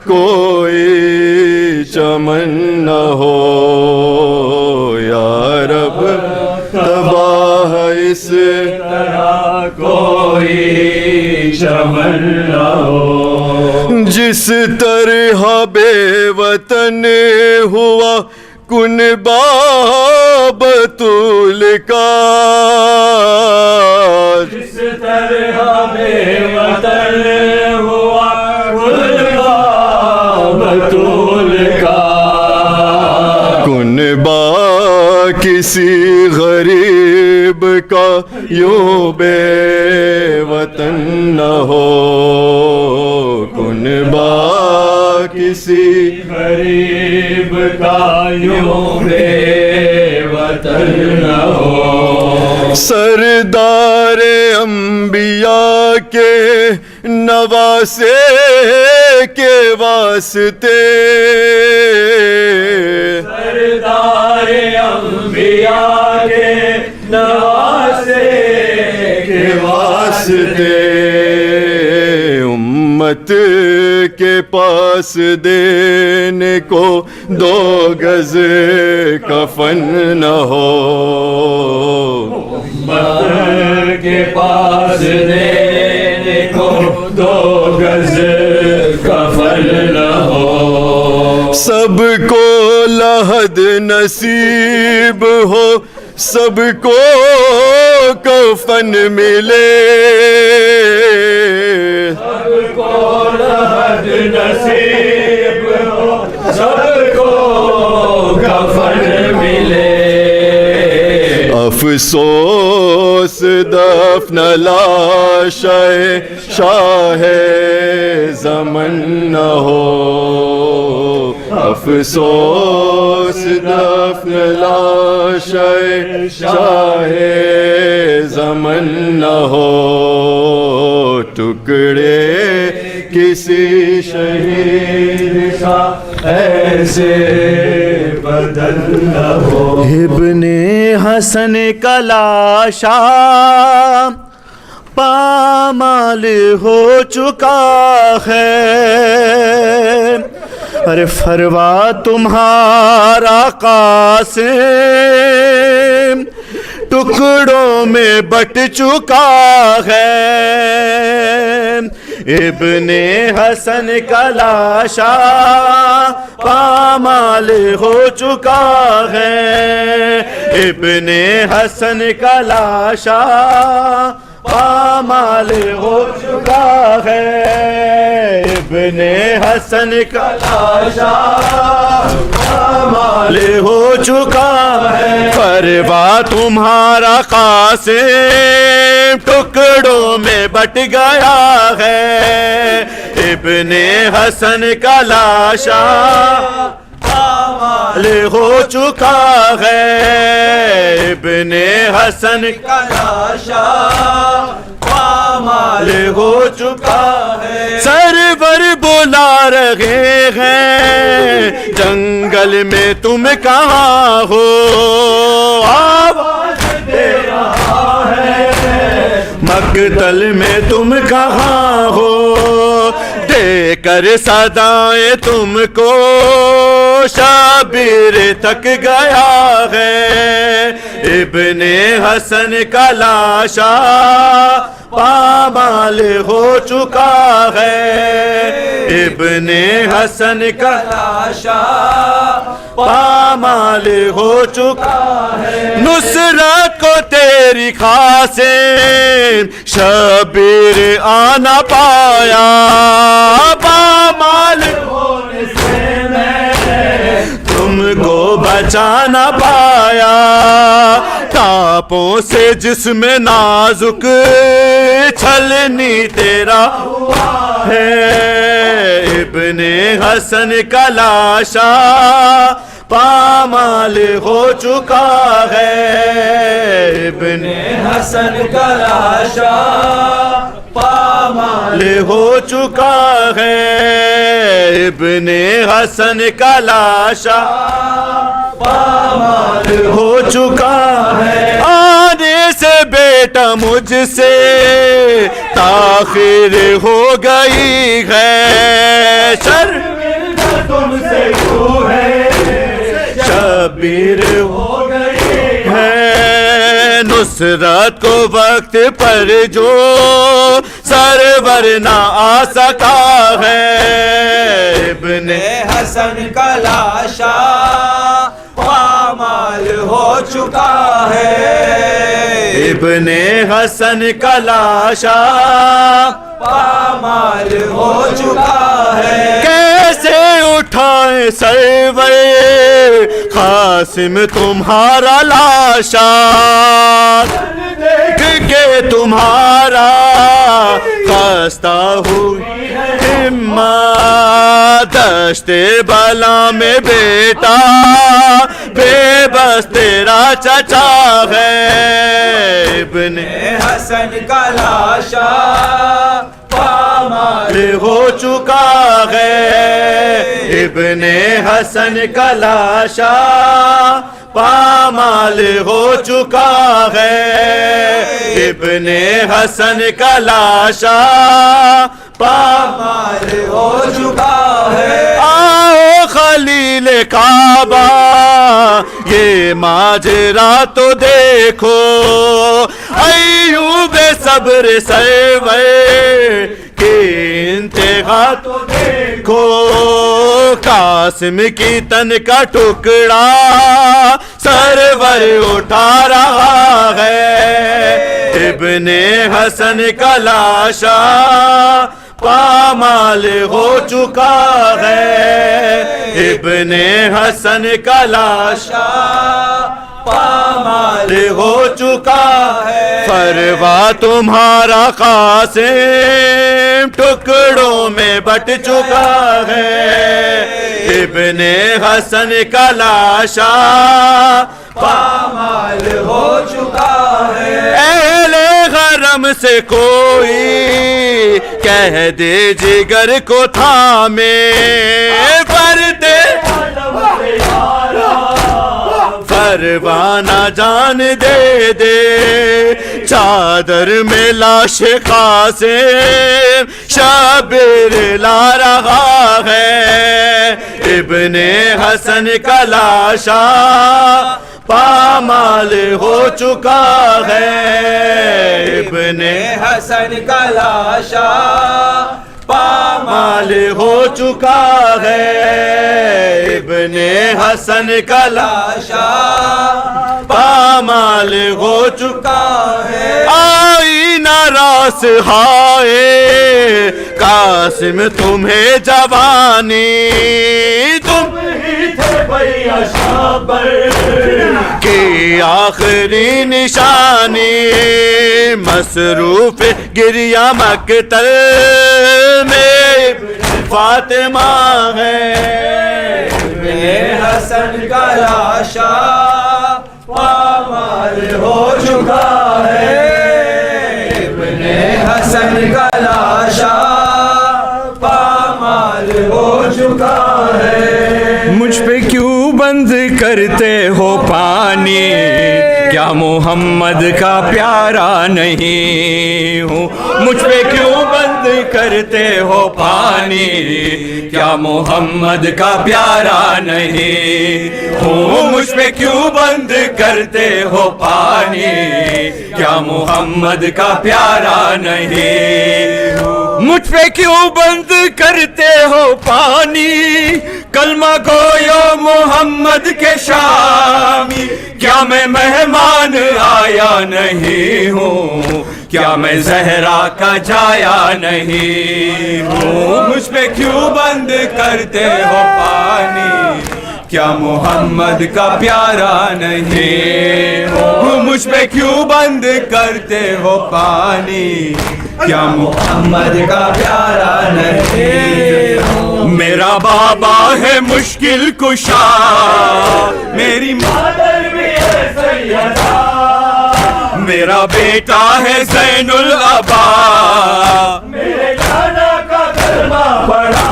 کوئی چمن نہ ہو. یا رب تباہ اس طرح کوئی چمن نہ ہو. جس طرح بے وطن ہوا کنبہ بطول کا، جس طرح بے وطن ہوا کنبہ بطول کا. کنبہ کسی غریب کا یوں بے وطن نہ ہو، کنبہ کسی غریب کا یوں بے وطن نہ ہو، سردار انبیاء کے نواسے کے واسطے، سردار انبیاء کے نواسے کے واسطے، امت کے پاس دینے کو 2 گز کفن نہ ہو، امت کے پاس دینے کو 2 گز کفن نہ ہو، سب کو لحد نصیب ہو، سب کو کفن ملے، سب کو لحد نصیب ہو، سب کو کفن ملے، افسوس دفن لاشِ شاہ زمن نہ ہو، افسوس دفن لاشِ شاہ زمن نہ ہو، ٹکڑے کسی شہید کا ایسے بدل نہ ہو، ابن حسن کا لاشا پامال ہو چکا ہے، ارے فروا تمہارا قاسم ٹکڑوں میں بٹ چکا ہے، ابن حسن کا لاشا پامال ہو چکا ہے، ابن حسن کا لاشا پامال ہو چکا ہے، ابن حسن کا لاشا پامال ہو چکا ہے، فروا تمہارا قاسم ٹکڑوں میں بٹ گیا ہے، ابن حسن کا لاشا پامال ہو چکا ہے، ابن حسن کا لاشا پامال ہو چکا ہے، سرور بلا رہے ہیں جنگل میں تم کہاں ہو، آواز دے رہا ہے مقتل میں تم کہاں ہو، دے کر صدائیں تم کو شبیر تک گیا ہے، ابن حسن کا لاشا پامال ہو چکا ہے، ابن حسن کا لاشا پامال ہو چکا ہے، نصرت کو تیری خاصم شبیر آنا پایا، پامال ہونے سے میں تم کو بچا نہ پایا، ٹاپوں سے جسم نازک چھلنی تیرا ہوا ہے، ابن حسن کا لاشا پامال ہو چکا ہے، ابن حسن کا لاشا پامال ہو چکا ہے، ابن حسن کا لاشا پامال ہو چکا ہے، آنے سے بیٹا مجھ سے تاخیر ہو گئی ہے، شرمندہ تم سے کیوں ہے شبیر ہو گئی ہے، نصرت کو وقت پر جو سرور نہ آ سکا ہے، ابن حسن کا لاشا پامال ہو چکا ہے، ابن حسن کا لاشا پامال ہو چکا ہے. کیسے اٹھائے سرور قاسم تمہارا لاشا, دیکھ کے تمہارا خستہ ہوئی ہمت, دشت بلا میں بیٹا بے بس تیرا چچا ہے. ابن حسن کا لاشا پامال ہو چکا ہے. ابن حسن کا لاشا پامال ہو چکا ہے. ابن حسن کا لاشا پامال ہو چکا ہے. آؤ خلیل کعبہ یہ ماجرا تو دیکھو, ایوب صبر سرور کی انتہا تو دیکھو. قاسم کی تن کا ٹکڑا سرور اٹھا رہا ہے. ابن حسن کا لاشا پامال ہو چکا ہے. ابن حسن کا لاشا پامال ہو چکا ہے. فروا تمہارا قاسم ٹکڑوں میں بٹ چکا ہے. ابن حسن کا لاشا پامال ہو چکا ہے. اہل حرم سے کوئی کہہ دے جگر کو تھامے, پردے پروانہ جان دے دے. چادر میں لاش قاسم شبیر لا رہا ہے. ابن حسن کا لاشا پامال ہو چکا ہے. ابن حسن کا لاشا پامال ہو چکا ہے. ابن حسن کا لاشا پامال ہو چکا ہے. آئینہ راس ہائے قاسم تمہیں جوانی, تم ہی تھے بھیا شابر کی آخری نشانی. مصروف گریہ مقتل میں فاطمہ ہے. ابن حسن کا لاشا پامال ہو چکا ہے. ابن حسن کا لاشا پامال ہو چکا ہے. مجھ پہ کیوں بند کرتے ہو پانی, کیا محمد کا پیارا نہیں ہوں. مجھ پہ کیوں بند کرتے ہو پانی, کیا محمد کا پیارا نہیں ہوں. مجھ پہ کیوں بند کرتے ہو پانی, کیا محمد کا پیارا نہیں ہوں. مجھ پہ کیوں بند کرتے ہو پانی, کلمہ گویو محمد کے شامی. کیا میں مہمان آیا نہیں ہوں, کیا میں زہرا کا جایا نہیں ہوں. مجھ پہ کیوں بند کرتے ہو پانی, کیا محمد کا پیارا نہیں ہوں. مجھ پہ کیوں بند کرتے ہو پانی, کیا محمد کا پیارا نہیں ہوں. میرا بابا ہے مشکل کشا, میری مادر بھی ہے سیدہ, میرا بیٹا ہے زین العبا, میرے نانا کا کلمہ پڑھا,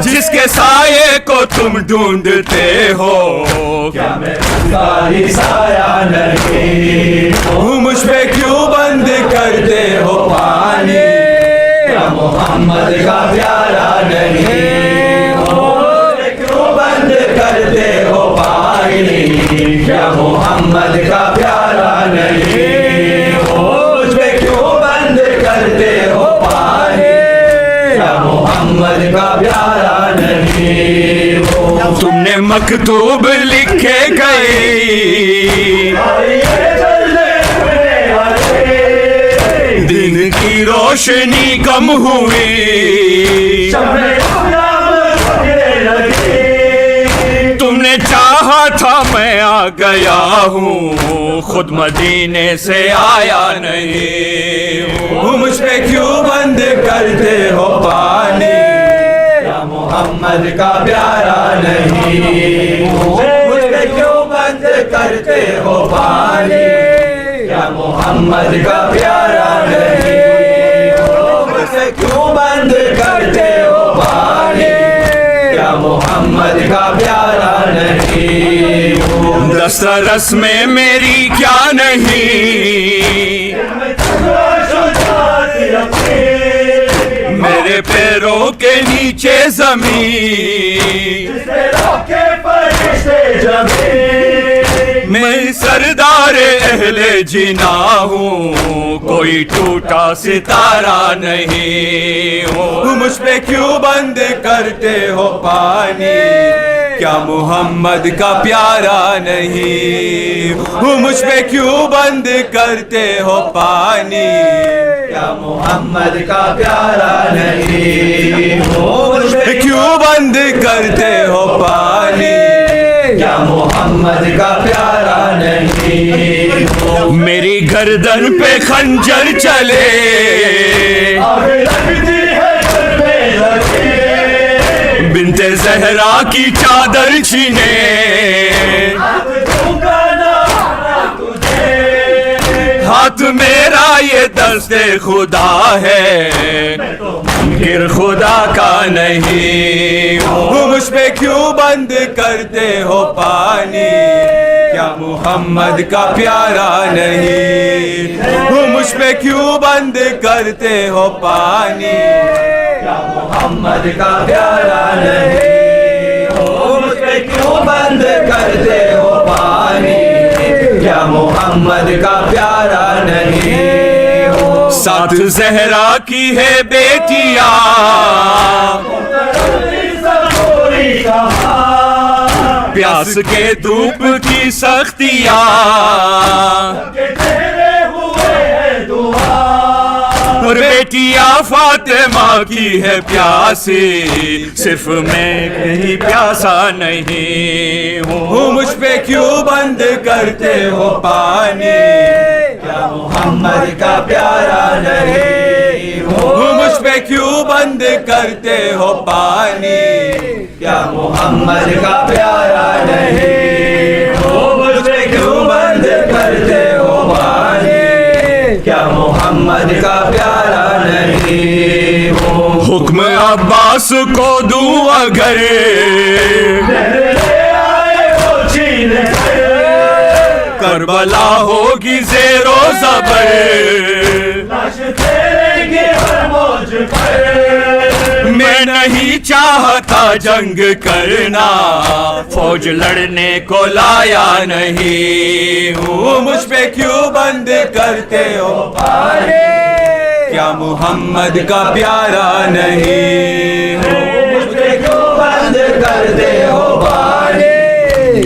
جس کے سائے کو تم ڈھونڈتے ہو, کیا میں اس کا ہی سایہ نہیں ہوں. مجھ پہ کیوں بند کرتے ہو پانی, کیا محمد کا پیارا نہیں ہوں. کیوں بند کرتے ہو پانی, کیا محمد کا پیارا نہیں ہوں. مجھ پہ کیوں بند کرتے ہو پانی, کیا محمد کا پیارا نہیں ہوں. تم نے مکتوب لکھے گئے, روشنی کم ہوئی، تم نے چاہا تھا میں آ گیا ہوں، خود مدینے سے آیا نہیں ہوں، مجھ پہ کیوں بند کرتے ہو پانی، کیا محمد کا پیارا نہیں ہوں، مجھ پہ کیوں بند کرتے ہو پانی، کیا محمد کا پیارا نہیں ہوں، مجھ پہ کیوں بند کرتے ہو پانی، کیا محمد کا پیارا نہیں ہوں، دسترس میں میری کیا نہیں، میرے پیروں کے نیچے زمین، میں سردار اہل جنا ہوں، کوئی ٹوٹا ستارہ نہیں ہوں، مجھ پہ کیوں بند کرتے ہو پانی، کیا محمد کا پیارا نہیں ہوں، مجھ پہ کیوں بند کرتے ہو پانی، کیا محمد کا پیارا نہیں ہوں، مجھ پہ کیوں بند کرتے ہو پانی، کیا محمد کا پیارا نہیں ہوں، میری گردن پہ خنجر چلے، بنت زہرا کی چادر چھینے، ہاتھ میرا یہ دست خدا ہے، گر خدا کا نہیں ہوں، مجھ پہ کیوں بند کرتے ہو پانی، کیا محمد کا پیارا نہیں ہوں، مجھ پہ کیوں بند کرتے ہو پانی، کیا محمد کا پیارا نہیں ہوں، مجھ پہ کیوں بند کرتے ہو پانی، کیا محمد کا پیارا نہیں ہوں، ساتھ زہرا کی ہے بیٹیاں، پیاس کے دھوپ کی سختیاں، اور بیٹیاں فاطمہ کی ہے پیاسی، صرف میں کہیں پیاسا نہیں ہوں، مجھ پہ کیوں بند کرتے ہو پانی، کیا محمد کا پیارا نہیں ہوں، مجھ پہ کیوں بند کرتے ہو پانی، کیا محمد کا پیارا نہیں ہوں، مجھ پہ کیوں بند کرتے ہو پانی، کیا محمد کا پیارا نہیں ہوں، حکم عباس کو دوں اگر کربلا ہوگی زیر و زبر، میں نہیں چاہتا جنگ کرنا، فوج لڑنے کو لایا نہیں ہوں، مجھ پہ کیوں بند کرتے ہو پانی، کیا محمد کا پیارا نہیں ہوں، مجھ پہ کیوں بند کرتے ہو پانی،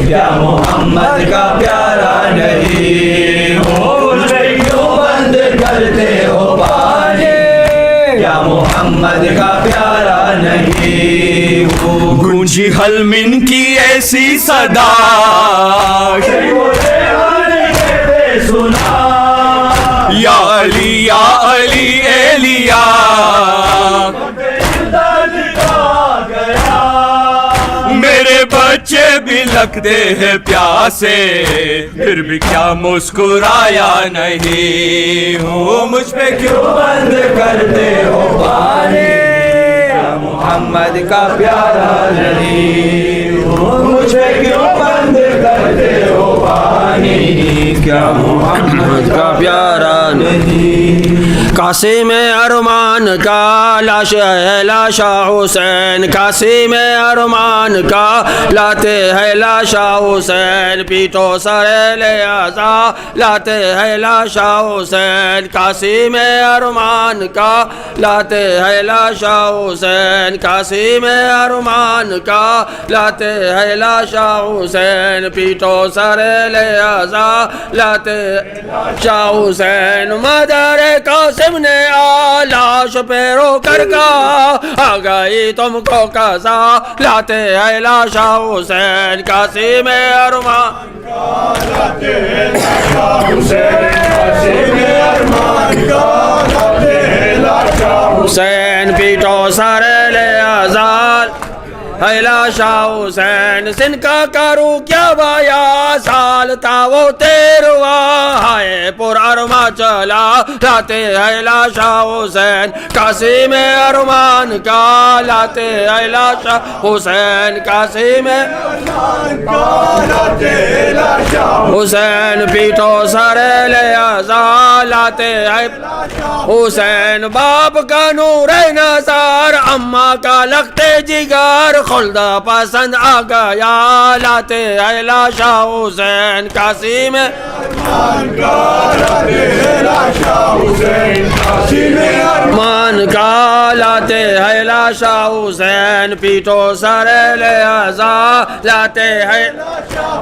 کیا محمد کا پیارا نہیں ہوں، مجھ پہ کیوں بند کرتے ہو پانی، کیا محمد کا پیارا نہیں ہوں، گونجی حلمن کی ایسی صدا، یا علی یا علی ایلیا، میرے بچے بھی لگتے ہیں پیاسے، پھر بھی کیا مسکرایا نہیں ہوں، مجھ پہ کیوں بند کرتے ہو پانی، کیا محمد کا پیارا نہیں ہوں، مجھ پہ کیوں بند کرتے ہو پانی، کیا محمد کا پیارا نہیں، قاسم ارمان کا لاش ہے لاشا حسین، قاسم ارمان کا لاتے ہے لاشا حسین، پیٹو سر لہذا لاتے ہے لاشا حسین، قاسم ارمان کا لاتے ہے لاشا حسین، قاسم ارمان کا لاتے ہے لاشا حسین، پیٹو سر لہذا لاتے شاہ حسین، مدر قاسم قاسم نے لاش پہ رو کر کہا آ گئی تم کو قضا لاتے ہیں لاشا حسین قاسم ارمان حسین پیٹو سر لے آزاد ہے لاشا حسین سن کا کروں کیا بایا سال تھا وہ تیروا ہائے پر ارما چلا لاتے ہے لاشا حسین قاسم ارمان کا لاتے ہے لاشا حسین قاسم حسین پیٹو سر لے آزاد لاتے ہے حسین باپ کا نور نظر اماں کا لگتے جگر خلدہ پسند آ گیا لاتے ہیں لاشا حسین قاسم مان کا لاتے ہیں لاشا حسین پیٹو سر لہذا لاتے ہیں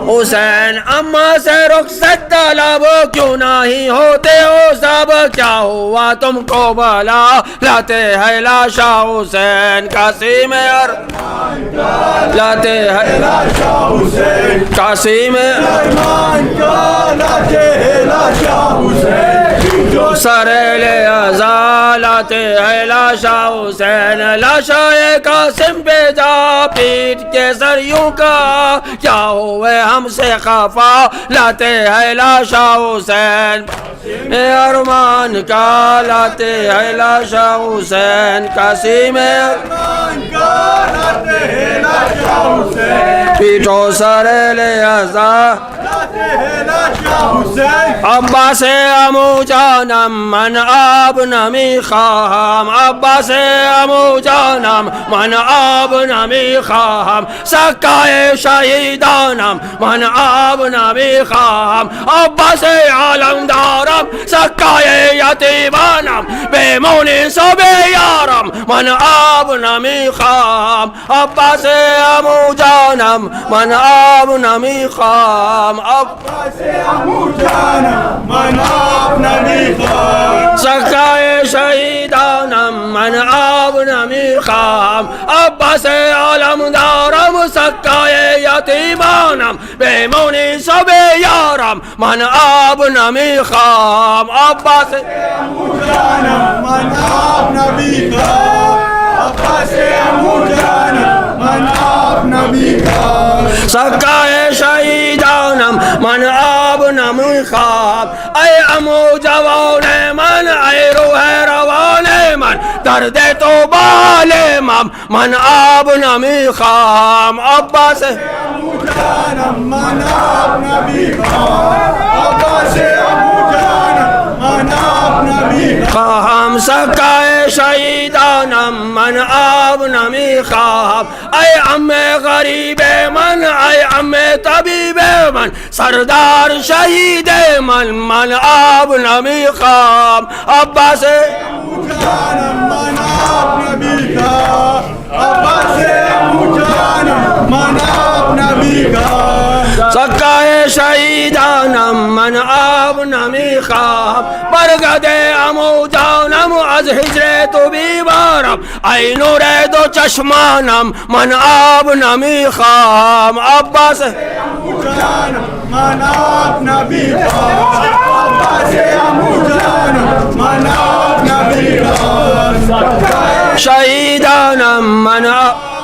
حسین اماں سے رخصت طلب کیوں نہیں ہوتے ہو سب کیا ہوا تم کو بلا لاتے ہیں لاشا حسین قاسم لاتے ہیں قاسم سر لہذا لاتے ہیں لاشا حسین لاشا قاسم پہ جا پیٹ کے سر یوں کا کیا ہوئے ہم سے خفا لاتے ہیں لاشا حسین ارمان کا لاتے ہیں لاشا حسین قاسم پیٹو سر لہذا عباس عمو جانم من آب نمی خواهم عباس عمو جانم من آب نمی خواهم سکای شهیدانم من آب نمی خواهم عباس عالم دارم سکای یتیمانم بمونی صبح یارم من آب نمی خواهم عباس عمو جانم من آب نمی خواهم عباس عمو جانم من آب نمی خواهم سکای شهیدانم من آب نمی خواهم عباس عالم دارم سکای یتیمانم بمونی صبح یارم من آب نمی خواهم عباس عمو جانم من آب نمی خواهم عباس عمو جانم من آب نمی خواهم سکای شهیدانم من آب نمی خواهم ای عمو جوان من ای روح روان من درد تو بال من آب نمی خواهم عباس عمو جانم من آب نمی خواهم عباس عمو جانم من آب نمی خواهم سکای شهیدانم من آب نمی خواهم ای عم غریب من ای عم طبیب من سردار شهید من آب نمی خواهم عباس عمو جانم من آب نمی خواهم عباس عمو جانم من آب نمی خواهم سکای شهیدانم من آب نمی خواهم برگد عمو جانم از هجر تو بیمارم ای نور دو چشمانم من آب نمی خواهم عباس عمو جانم من آب نمی خواهم عباس عمو جانم من آب نمی خواهم شهیدانم من آب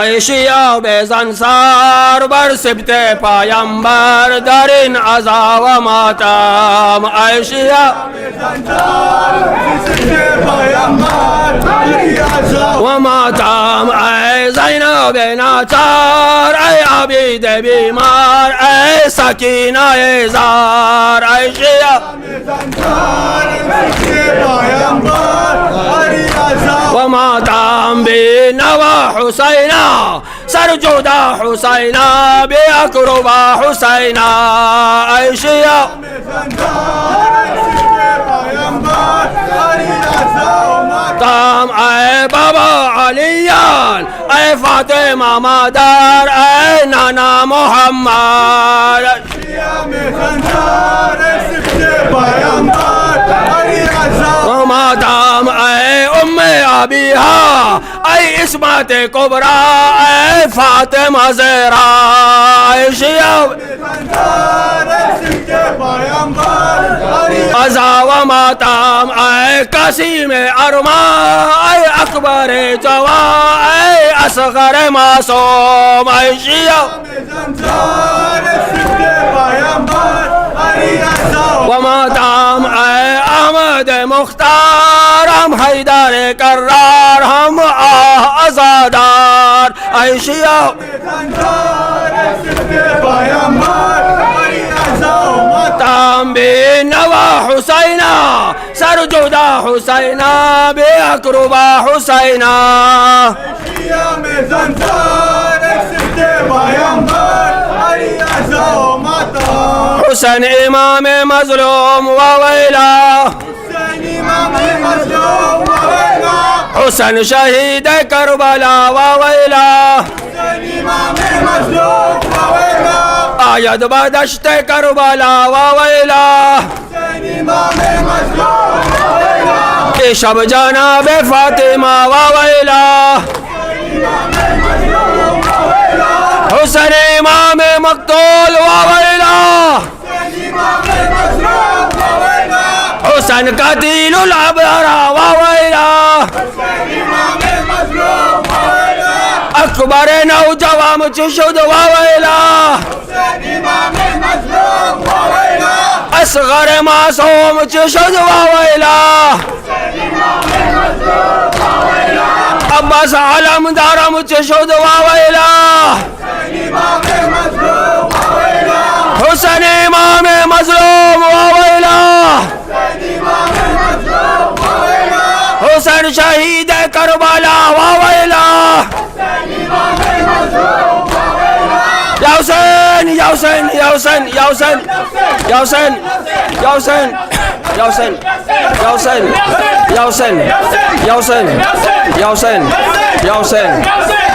ای شیاب زنسار بر سبت پیامبر در این عزا و ماتم ای شیاب زنسار بر سبت پیامبر در این عزا و ماتم ای زینب ناچار ای عبید بیمار ای سکینه زار ای شیاب زنسار بر سبت پیامبر در این عزا و ماتم نوا حسینا سر جدا حسینا بی اکربا حسینا ای شیعہ تام اے بابا علیان اے فاطمہ مادر اے نانا محمد شیعہ میں زندار سکتے پیامبر عصمت کبرا اے فاطمہ زہرا اے شیعہ ازا و ماتام اے قاسم ارما اے اکبر جوا اے اصغر معصوم اے شیعہ و ماتام اے احمد مختار ہم حیدر کرار ہم آزادار اے شیعہ تام بے نوا حسینہ سر جدا حسینہ بے اقربا حسینہ حسین امام مظلوم و ویلا حسین شہید کربلا و ویلا آید بدشت کربلا و ویلا کہ شب جناب فاطمہ و ویلا حسین امام مقتول و ویلا حسین قتیل الابرار و ویلا اکبر نوجوان چشد و ویلا اصغر معصوم چشد و ویلا عباس علم دارم چشد و ویلا حسین امام مظلوم و ویلا حسین شہید کربلا و ویلا یا حسین یا حسین یا حسین یا حسین یا حسین یا حسین یا حسین یا حسین یا حسین یا حسین یا حسین یا حسین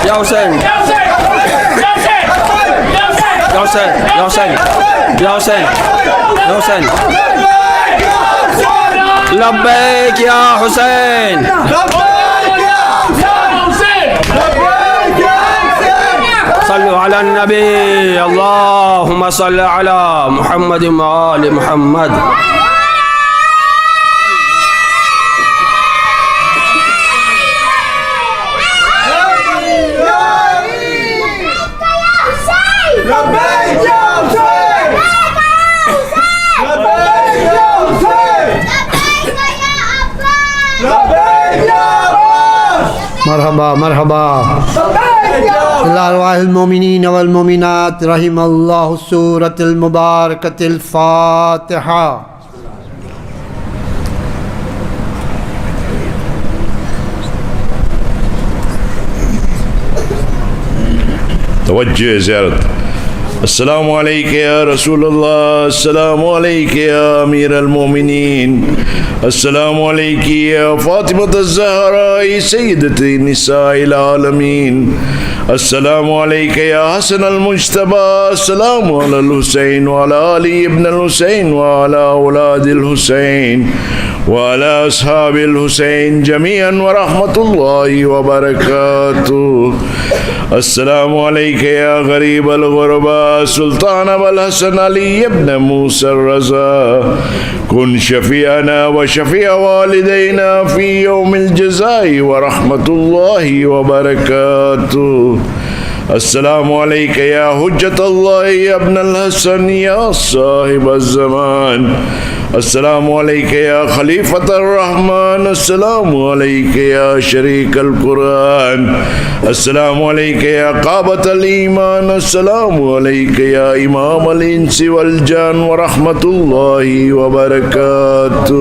یا حسین یا حسین یا حسین یا حسین یا حسین لبیک یا حسین صلو علی النبی اللہم صل علی محمد و آل محمد مرحبا مرحبا الارواح المومنین والمومنات رحم اللہ سورۃ المبارکۃ الفاتحہ. توجہ زیارت. السلام علیکہ یا رسول اللہ، السلام علیکہ یا امیر المومنین، السلام علیکہ یا فاطمۃ الزہراء سیدۃ نساء العالمین، السلام علیکہ یا حسن المجتبی، السلام علی الحسین وعلی علی ابن الحسین وعلی اولاد الحسین وعلی اصحاب الحسین جميعا ورحمۃ اللہ وبرکاتہ. السلام علیکہ یا غریب الغرباء سلطان ابو الحسن علی ابن موسى الرضا، کن شفیعنا و شفیع والدینا فی یوم الجزاء ورحمۃ اللہ وبرکاتہ. السلام علیکہ یا حجت اللہ ابن الحسن یا صاحب الزمان، السلام علیکہ یا خلیفۃ الرحمن، السلام علیکہ یا شریک القرآن، السلام علیکہ یا قابۃ الایمان، السلام علیکہ یا امام الانس والجان ورحمۃ اللہ وبرکاتہ.